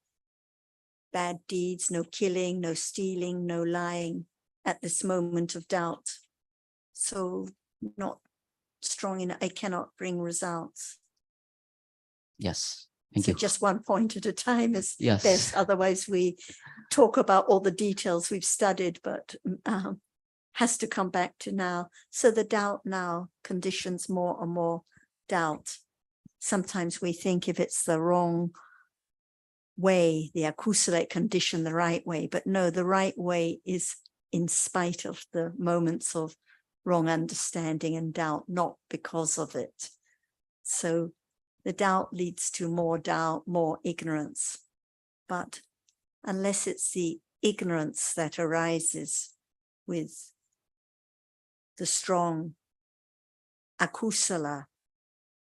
bad deeds, no killing, no stealing, no lying at this moment of doubt. So not strong enough, I cannot bring results. Yes, thank So you. just one point at a time is Yes. best. Otherwise we talk about all the details we've studied, but has to come back to now. So the doubt now conditions more and more doubt. Sometimes we think if it's the wrong way, the akusala condition the right way, but no, the right way is in spite of the moments of wrong understanding and doubt, not because of it. So the doubt leads to more doubt, more ignorance. But unless it's the ignorance that arises with the strong akusala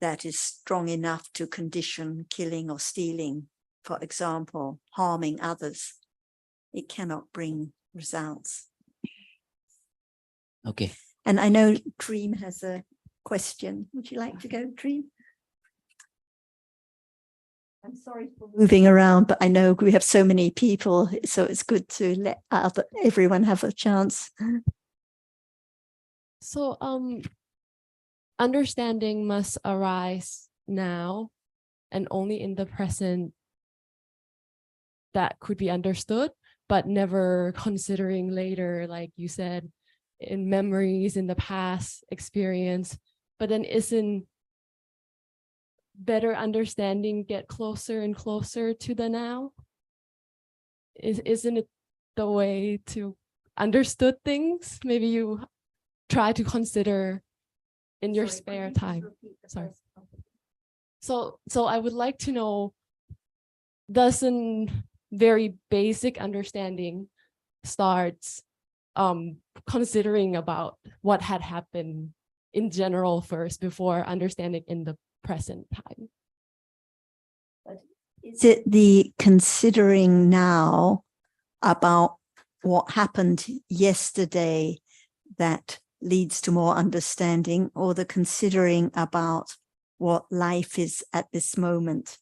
that is strong enough to condition killing or stealing, for example, harming others, it cannot bring results. Okay. And I know Dream has a question. Would you like to go, Dream? I'm sorry for moving around, but I know we have so many people, so it's good to let everyone have a chance. So understanding must arise now and only in the present that could be understood, but never considering later, like you said, in memories in the past experience. But then isn't better understanding get closer and closer to the now? Isn't it the way to understood things? Maybe you try to consider in your spare time. Sorry. So I would like to know, doesn't very basic understanding starts considering about what had happened in general first before understanding in the present time? Is it the considering now about what happened yesterday that leads to more understanding, or the considering about what life is at this moment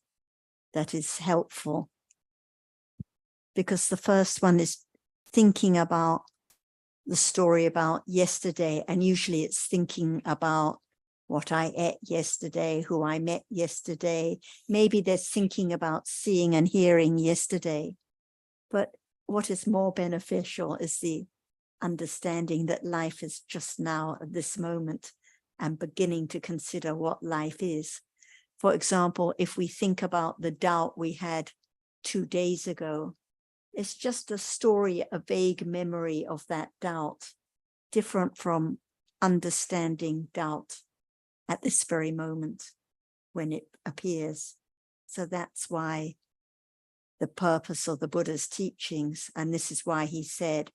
that is helpful? Because the first one is thinking about the story about yesterday, and usually it's thinking about what I ate yesterday, who I met yesterday. Maybe they're thinking about seeing and hearing yesterday. But what is more beneficial is the understanding that life is just now at this moment, and beginning to consider what life is. For example, if we think about the doubt we had 2 days ago, it's just a story, a vague memory of that doubt, different from understanding doubt at this very moment when it appears. So that's why the purpose of the Buddha's teachings, and this is why he said,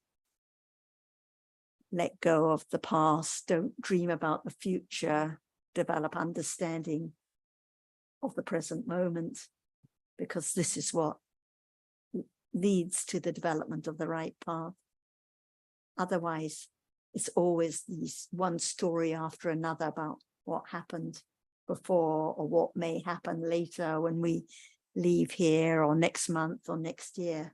let go of the past, don't dream about the future, develop understanding of the present moment, because this is what leads to the development of the right path. Otherwise, it's always these one story after another about what happened before or what may happen later when we leave here, or next month or next year.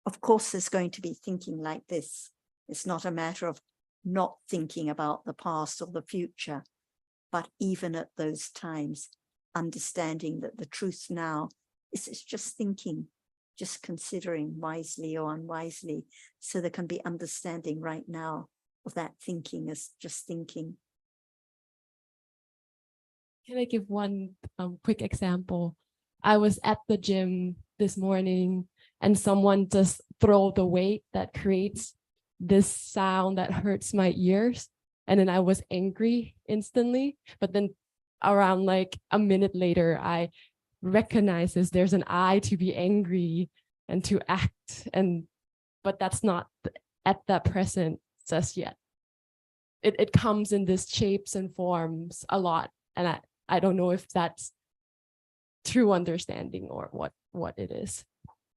Of course, there's going to be thinking like this. It's not a matter of not thinking about the past or the future, but even at those times, understanding that the truth now is it's just thinking, just considering wisely or unwisely, so there can be understanding right now of that thinking as just thinking. Can I give one quick example? I was at the gym this morning and someone just throw the weight that creates this sound that hurts my ears. And then I was angry instantly. But then around like a minute later, I recognizes there's an I to be angry and to act. But that's not at that present just yet. It comes in these shapes and forms a lot. And I don't know if that's true understanding or what it is.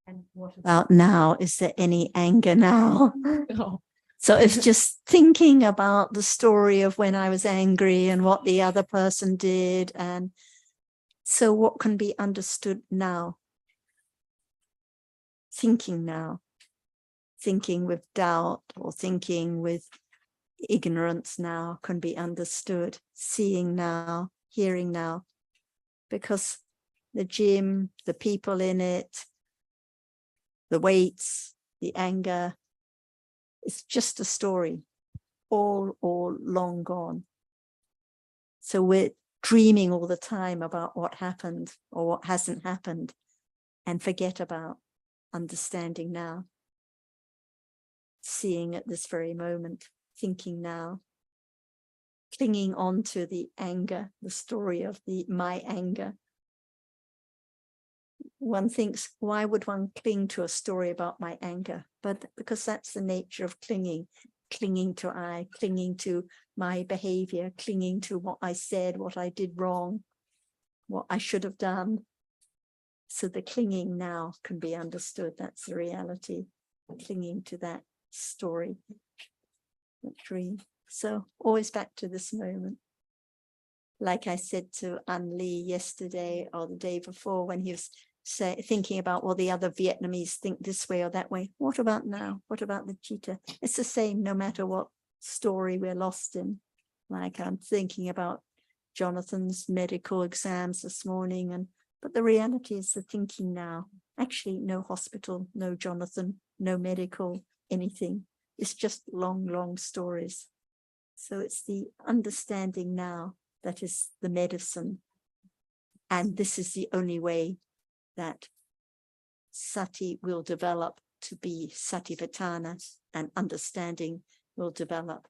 And what about now? Is there any anger now? No. So it's just thinking about the story of when I was angry and what the other person did. And so what can be understood now? Thinking now, thinking with doubt or thinking with ignorance now can be understood. Seeing now, hearing now, because the gym, the people in it, the weights, the anger, it's just a story, all long gone. So we're dreaming all the time about what happened or what hasn't happened, and forget about understanding now, seeing at this very moment, thinking now, clinging on to the anger, the story of my anger. One thinks, why would one cling to a story about my anger? But because that's the nature of clinging to I, clinging to my behavior, clinging to what I said, what I did wrong, what I should have done. So the clinging now can be understood. That's the reality. clinging to that story, that dream. So always back to this moment. Like I said to An Lee yesterday or the day before, when he was thinking about, well, the other Vietnamese think this way or that way. What about now? What about the cheetah? It's the same no matter what story we're lost in. Like I'm thinking about Jonathan's medical exams this morning, but the reality is the thinking now. Actually, no hospital, no Jonathan, no medical, anything. It's just long, long stories. So it's the understanding now that is the medicine. And this is the only way that sati will develop to be satipatthana, and understanding will develop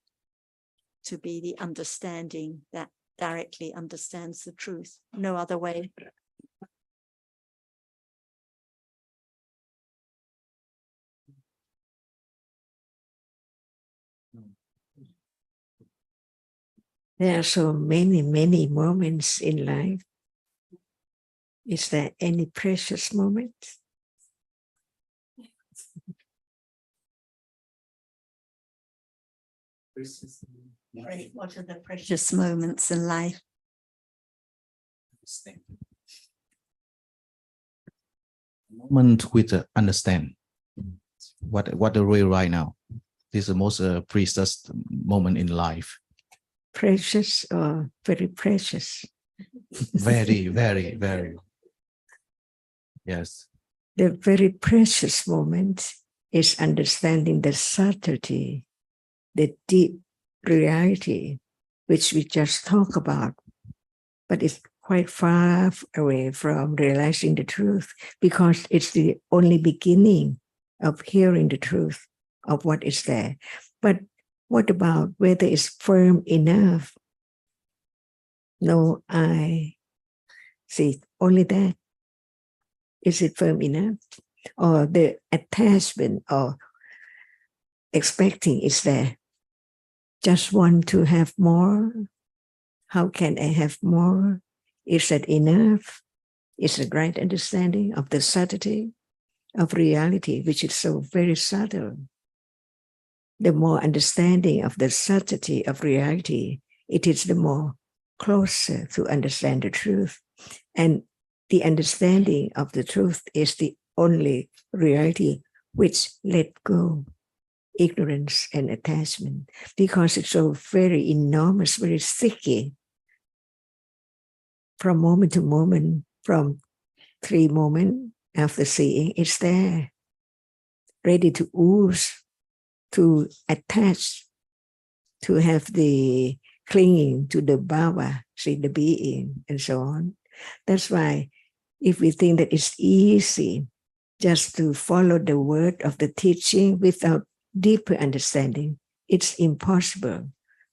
to be the understanding that directly understands the truth. No other way. There are so many, many moments in life. Is there any precious moment? Right. What are the precious moments in life? Moment with understand what the real right now. This is the most precious moment in life. Precious or very precious? Very, very, very. Yes. The very precious moment is understanding the subtlety, the deep reality, which we just talked about, but it's quite far away from realizing the truth, because it's the only beginning of hearing the truth of what is there. But what about whether it's firm enough? No, I see only that. Is it firm enough? Or the attachment or expecting is there? Just want to have more? How can I have more? Is that enough? Is the right understanding of the subtlety of reality, which is so very subtle? The more understanding of the subtlety of reality, it is the more closer to understand the truth. And the understanding of the truth is the only reality which let go ignorance and attachment, because it's so very enormous, very sticky. From moment to moment, from 3 moments after seeing, it's there, ready to ooze, to attach, to have the clinging to the bhava, see the being, and so on. That's why if we think that it's easy just to follow the word of the teaching without deeper understanding, it's impossible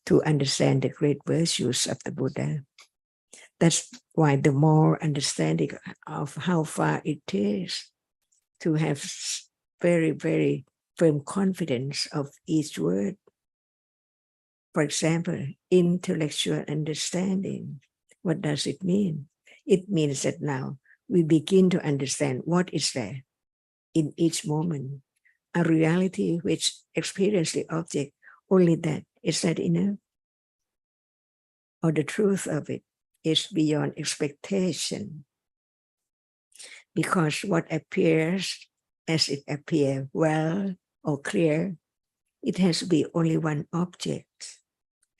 to understand the great virtues of the Buddha. That's why the more understanding of how far it is to have very, very firm confidence of each word. For example, intellectual understanding. What does it mean? It means that now we begin to understand what is there in each moment, a reality which experiences the object, only that. Is that enough? Or the truth of it is beyond expectation? Because what appears as it appears well or clear, it has to be only one object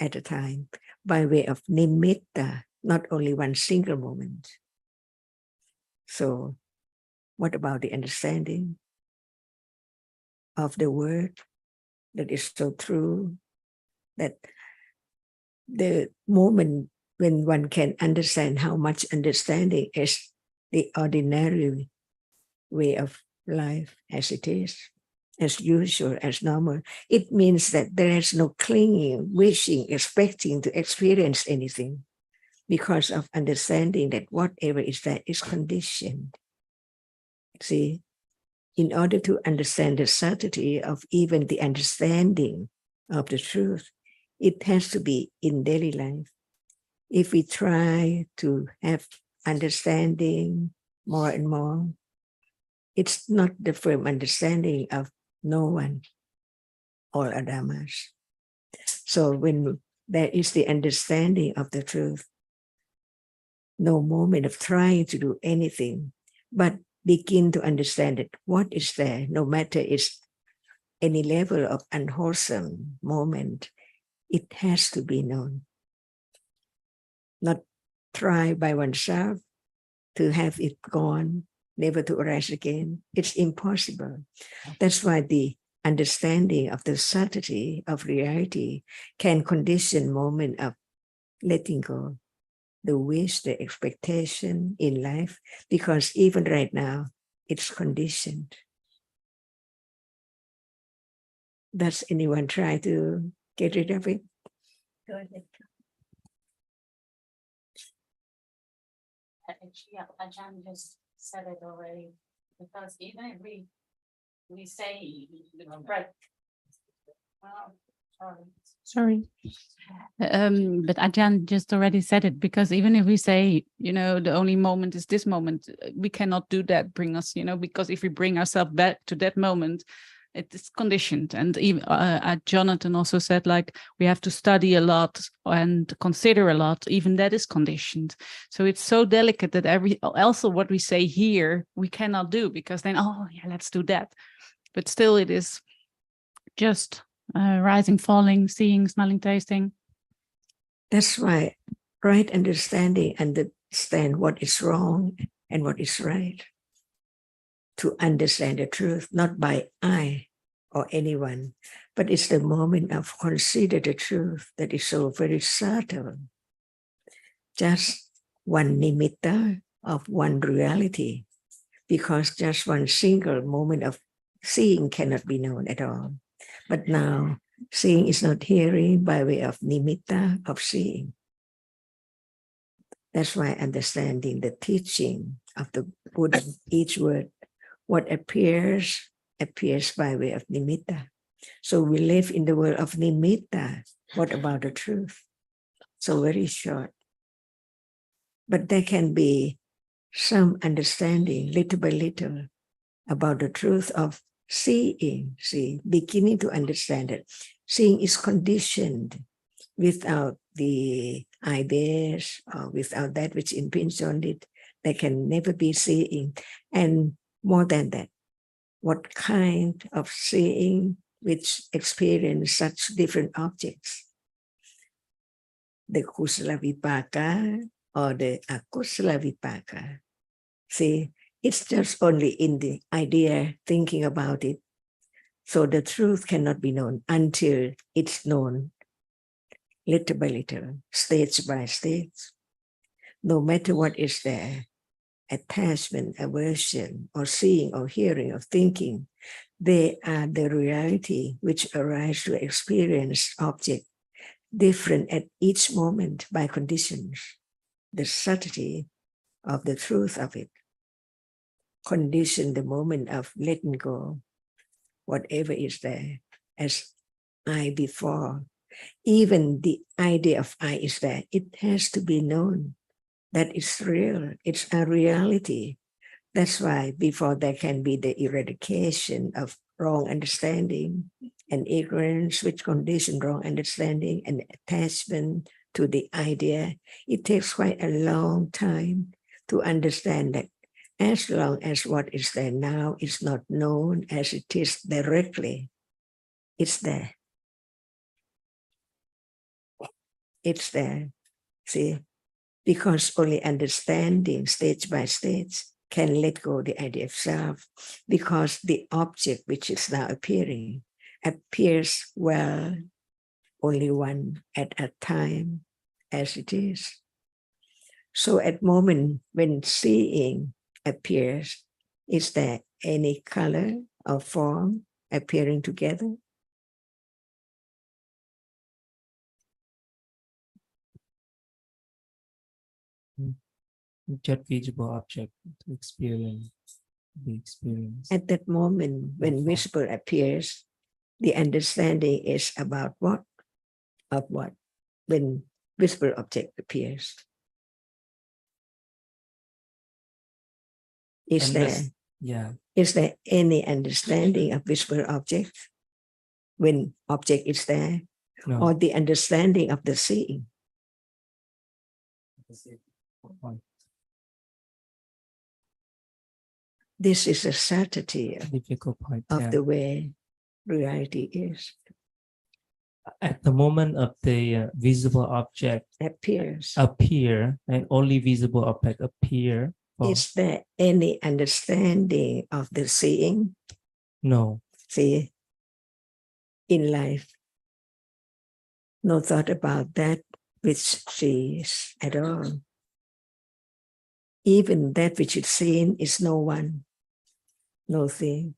at a time, by way of nimitta, not only one single moment. So what about the understanding of the word that is so true, that the moment when one can understand how much understanding is the ordinary way of life as it is, as usual, as normal, it means that there is no clinging, wishing, expecting to experience anything, because of understanding that whatever is there is conditioned. See, in order to understand the subtlety of even the understanding of the truth, it has to be in daily life. If we try to have understanding more and more, it's not the firm understanding of no one, all are Dhammas. So when there is the understanding of the truth, no moment of trying to do anything, but begin to understand it. What is there, no matter it's any level of unwholesome moment, it has to be known. Not try by oneself to have it gone, never to arise again. It's impossible. That's why the understanding of the subtlety of reality can condition moment of letting go, the wish, the expectation in life, because even right now, it's conditioned. Does anyone try to get rid of it? Go ahead. Actually, Ajahn just said it already, because even if we say, right. Sorry. But Ajahn just already said it, because even if we say, the only moment is this moment, we cannot do that, bring us, because if we bring ourselves back to that moment, it is conditioned. And even Jonathan also said, like, we have to study a lot and consider a lot, even that is conditioned. So it's so delicate that also what we say here, we cannot do, because then, oh yeah, let's do that. But still it is just rising, falling, seeing, smelling, tasting. That's why right understanding, understand what is wrong and what is right. To understand the truth, not by I or anyone, but it's the moment of consider the truth that is so very subtle. Just one nimitta of one reality, because just one single moment of seeing cannot be known at all. But now, seeing is not hearing by way of nimitta of seeing. That's why understanding the teaching of the Buddha, each word, what appears by way of nimitta. So we live in the world of nimitta. What about the truth? So very short. But there can be some understanding, little by little, about the truth of seeing, beginning to understand it. Seeing is conditioned. Without the ideas or without that which impinges on it, there can never be seeing. And more than that, what kind of seeing which experience such different objects? The kusala vipaka or the akusala vipaka. See, it's just only in the idea, thinking about it. So the truth cannot be known until it's known little by little, stage by stage. No matter what is there, attachment, aversion, or seeing, or hearing, or thinking, they are the reality which arise to experience object, different at each moment by conditions. The subtlety of the truth of it condition the moment of letting go, whatever is there, as I before. Even the idea of I is there. It has to be known that it's real. It's a reality. That's why before there can be the eradication of wrong understanding and ignorance, which condition wrong understanding and attachment to the idea, it takes quite a long time to understand that as long as what is there now is not known as it is directly, it's there. It's there, see, because only understanding stage by stage can let go the idea of self, because the object which is now appearing appears well only one at a time as it is. So at moment when seeing appears, is there any color or form appearing together? Just visible object to experience the experience. At that moment when visible appears, the understanding is about what? Of what? When visible object appears. Is there Yeah. Is there any understanding of visible object when object is there? No. Or the understanding of the seeing? This is a certainty Difficult point. of Yeah. the way reality is. At the moment of the visible object Appears. appear and only visible object appear. Is there any understanding of the seeing? No. See, in life, no thought about that which sees at all. Even that which is seen is no one, no thing.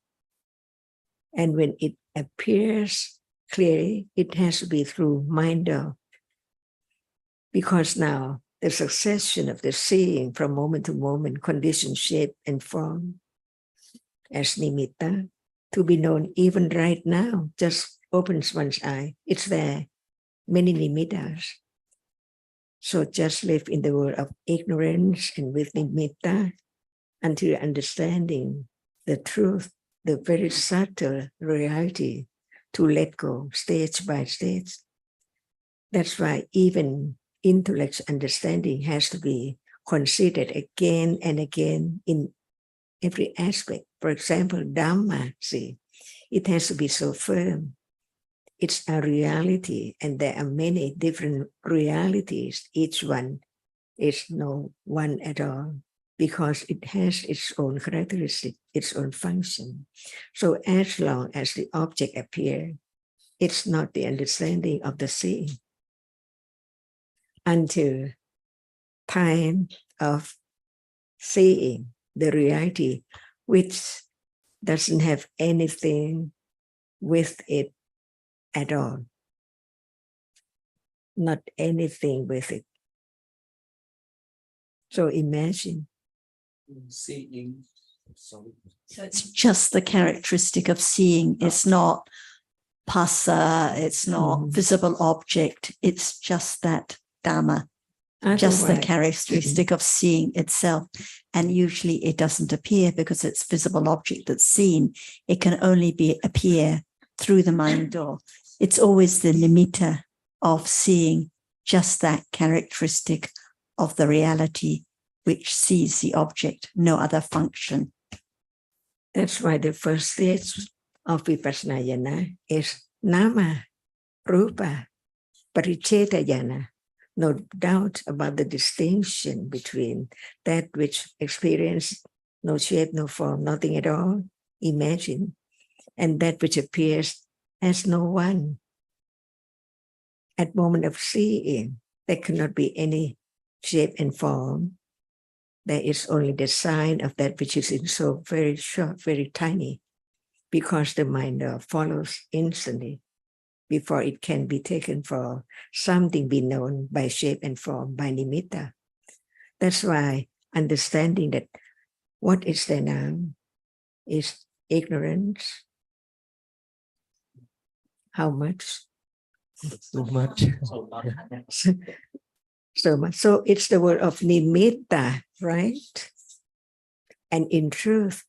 And when it appears clearly, it has to be through mind. Because now the succession of the seeing from moment to moment, condition, shape, and form as nimitta, to be known even right now, just opens one's eye. It's there, many nimittas. So just live in the world of ignorance and with nimitta until understanding the truth, the very subtle reality, to let go stage by stage. That's why even intellectual understanding has to be considered again and again in every aspect. For example, Dhamma, see, it has to be so firm. It's a reality, and there are many different realities. Each one is no one at all, because it has its own characteristic, its own function. So as long as the object appears, it's not the understanding of the seeing. Until time of seeing the reality, which doesn't have anything with it at all. Not anything with it. So imagine. Seeing. So it's just the characteristic of seeing. It's not phassa, it's not visible object. It's just that Dhamma, just the characteristic of seeing itself. And usually it doesn't appear because it's visible object that's seen. It can only appear through the mind door. It's always the nimitta of seeing, just that characteristic of the reality which sees the object, no other function. That's why the first stage of Vipassana Jnana is Nama, Rupa, Paricheta Jnana. No doubt about the distinction between that which experiences no shape, no form, nothing at all, imagine, and that which appears as no one. At moment of seeing, there cannot be any shape and form. There is only the sign of that which is in so very short, very tiny, because the mind follows instantly before it can be taken for something be known by shape and form, by nimitta. That's why understanding that what is there now is ignorance. How much? So much. So much. So it's the word of nimitta, right? And in truth,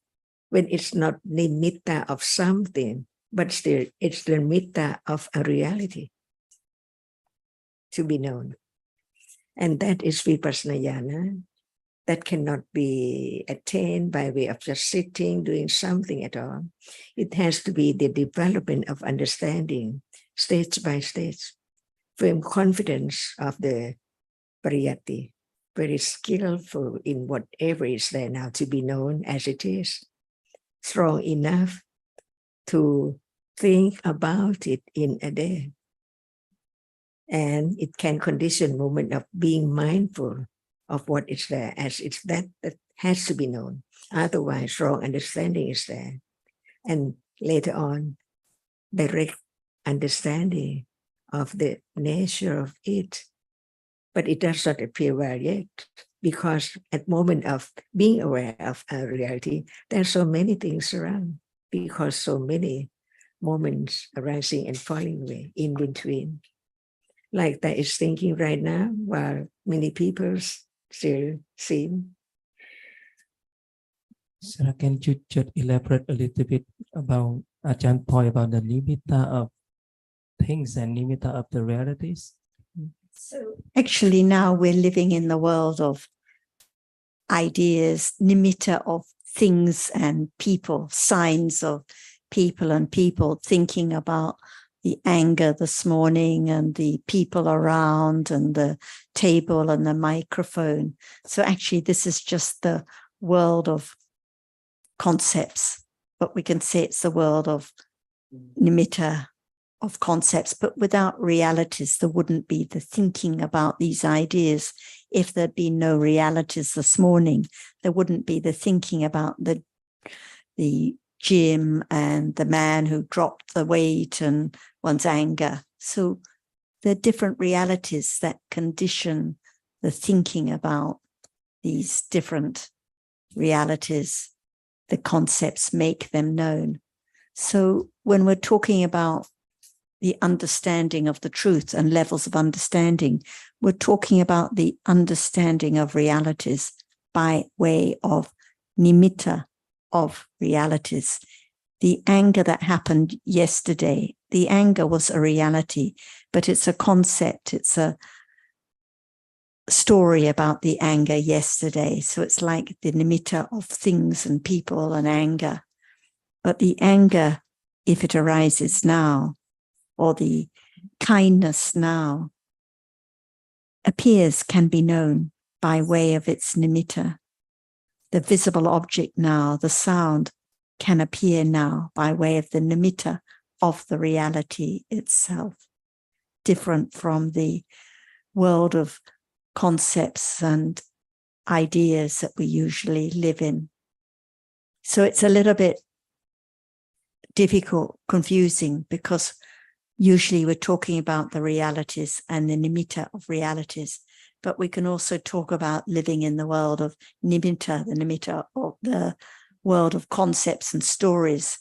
when it's not nimitta of something, but still it's the nimitta of a reality to be known. And that is Vipassana Jnana. That cannot be attained by way of just sitting, doing something at all. It has to be the development of understanding, stage by stage, firm confidence of the pariyatti, very skillful in whatever is there now to be known as it is, strong enough to think about it in a day. And it can condition moment of being mindful of what is there, as it's that has to be known. Otherwise, strong understanding is there. And later on, direct understanding of the nature of it. But it does not appear well yet, because at moment of being aware of a reality, there are so many things around, because so many moments arising and falling away in between. Like that is thinking right now, while many people still seem Sarah, can you just elaborate a little bit about Ajahn point about the nimitta of things and nimitta of the realities? So actually now we're living in the world of ideas, nimitta of things and people, signs of people and people, thinking about the anger this morning and the people around and the table and the microphone. So actually this is just the world of concepts, but we can say it's the world of nimitta of concepts, but without realities, there wouldn't be the thinking about these ideas. If there'd been no realities this morning, there wouldn't be the thinking about the gym and the man who dropped the weight and one's anger. So there are different realities that condition the thinking about these different realities. The concepts make them known. So when we're talking about the understanding of the truth and levels of understanding, we're talking about the understanding of realities by way of nimitta of realities. The anger that happened yesterday, the anger was a reality, but it's a concept, it's a story about the anger yesterday. So it's like the nimitta of things and people and anger. But the anger, if it arises now, or the kindness now, appears, can be known by way of its nimitta. The visible object now, the sound, can appear now by way of the nimitta of the reality itself, different from the world of concepts and ideas that we usually live in. So it's a little bit difficult, confusing, because usually we're talking about the realities and the nimitta of realities, but we can also talk about living in the world of nimitta, the nimitta of the world of concepts and stories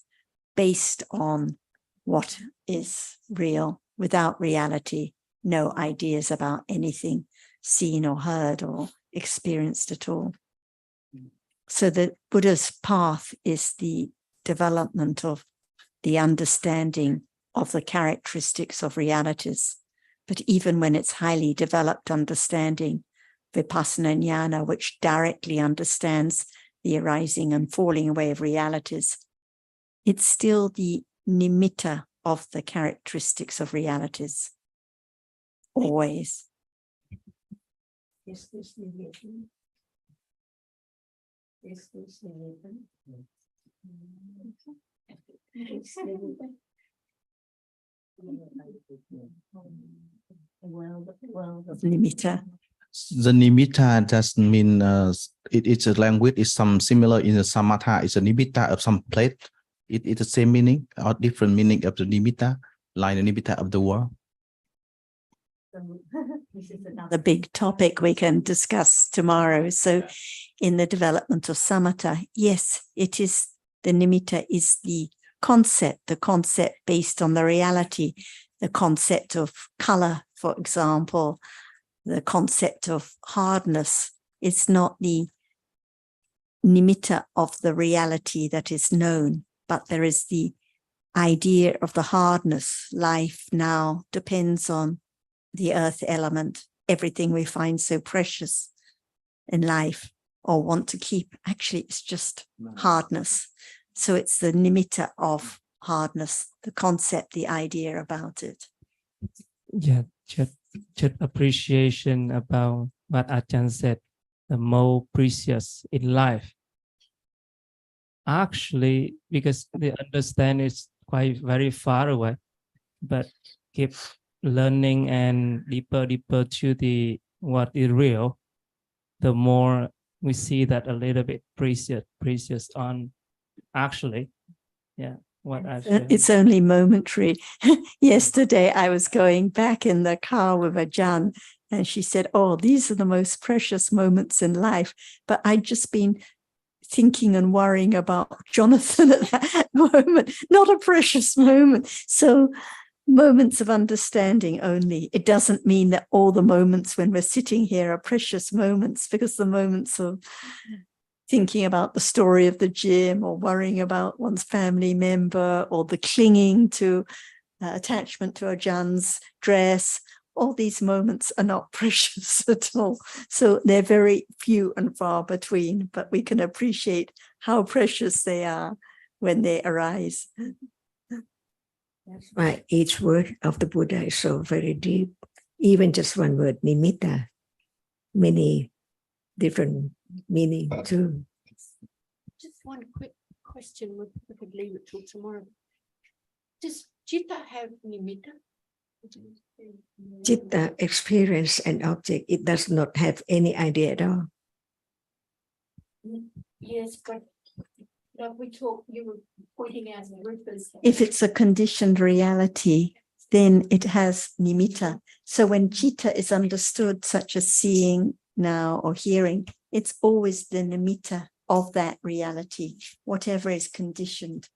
based on what is real. Without reality, no ideas about anything seen or heard or experienced at all. So the Buddha's path is the development of the understanding of the characteristics of realities. But even when it's highly developed understanding, vipassana jnana, which directly understands the arising and falling away of realities, it's still the nimitta of the characteristics of realities, always. Is this nimitta? Is this nimitta? World of nimitta. The nimitta doesn't mean it's a language. It's some similar in the samatha. It's a nimitta of some place. It's the same meaning or different meaning of the nimitta, like the nimitta of the world. This is another big topic we can discuss tomorrow. So in the development of samatha, yes, it is the nimitta is the concept based on the reality, the concept of color, for example, the concept of hardness. It's not the nimitta of the reality that is known, but there is the idea of the hardness. Life now depends on the earth element, everything we find so precious in life or want to keep. Actually, it's just hardness. So it's the nimitta of hardness, the concept, the idea about it. Yeah, just appreciation about what Ajahn said, the more precious in life. Actually, because the understanding is quite very far away, but keep learning and deeper to the what is real, the more we see that a little bit precious on actually, yeah. It's only momentary. Yesterday, I was going back in the car with Ajahn, and she said, "Oh, these are the most precious moments in life." But I'd just been thinking and worrying about Jonathan at that moment, not a precious moment. So moments of understanding only. It doesn't mean that all the moments when we're sitting here are precious moments, because the moments of thinking about the story of the gym or worrying about one's family member or the clinging to attachment to Ajahns dress. All these moments are not precious at all. So they're very few and far between, but we can appreciate how precious they are when they arise. That's why each word of the Buddha is so very deep. Even just one word, nimitta, many different meaning too. Just one quick question, we could leave it till tomorrow. Does citta have nimitta? Citta, experience an object, it does not have any idea at all. Yes, but like you were pointing out Rupa's. If it's a conditioned reality, then it has nimitta. So when citta is understood, such as seeing now or hearing, it's always the nimitta of that reality. Whatever is conditioned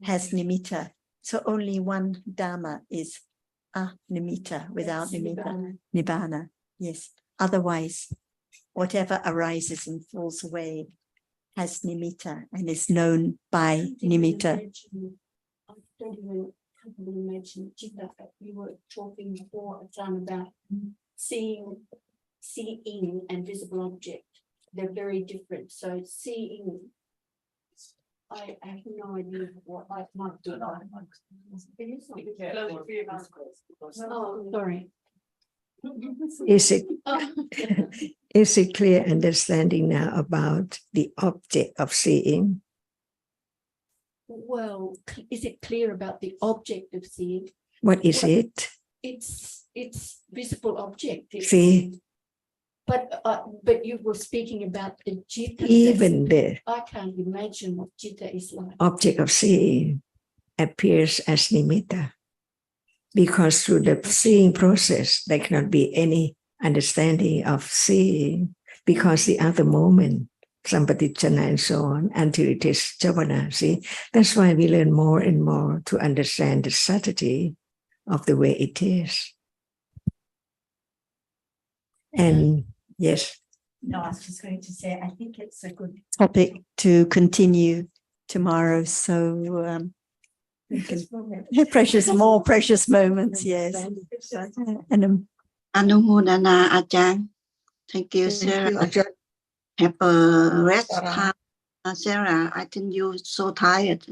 has nimitta. So only one Dhamma is nimitta, without nimitta, nibbana. Yes. Otherwise, whatever arises and falls away has nimitta and is known by nimitta. I don't even imagine citta. You were talking before, Ajahn, about seeing and visible object. They're very different. So seeing, I have no idea what I might do. Oh, sorry. Is it clear understanding now about the object of seeing? Well, is it clear about the object of seeing? What is it? It's visible object. See? But you were speaking about the citta. Even the I can't imagine what citta is like. object of seeing appears as nimitta, because through the seeing process, there cannot be any understanding of seeing, because the other moment, sampatichana and so on, until it is javana. See, that's why we learn more and more to understand the subtlety of the way it is. And yes. No, I was just going to say, I think it's a good topic to continue tomorrow. So we can more precious moments, yes. And Anumodana Ajahn. Thank you, Sarah. Have a rest time, Sarah. I think you're so tired.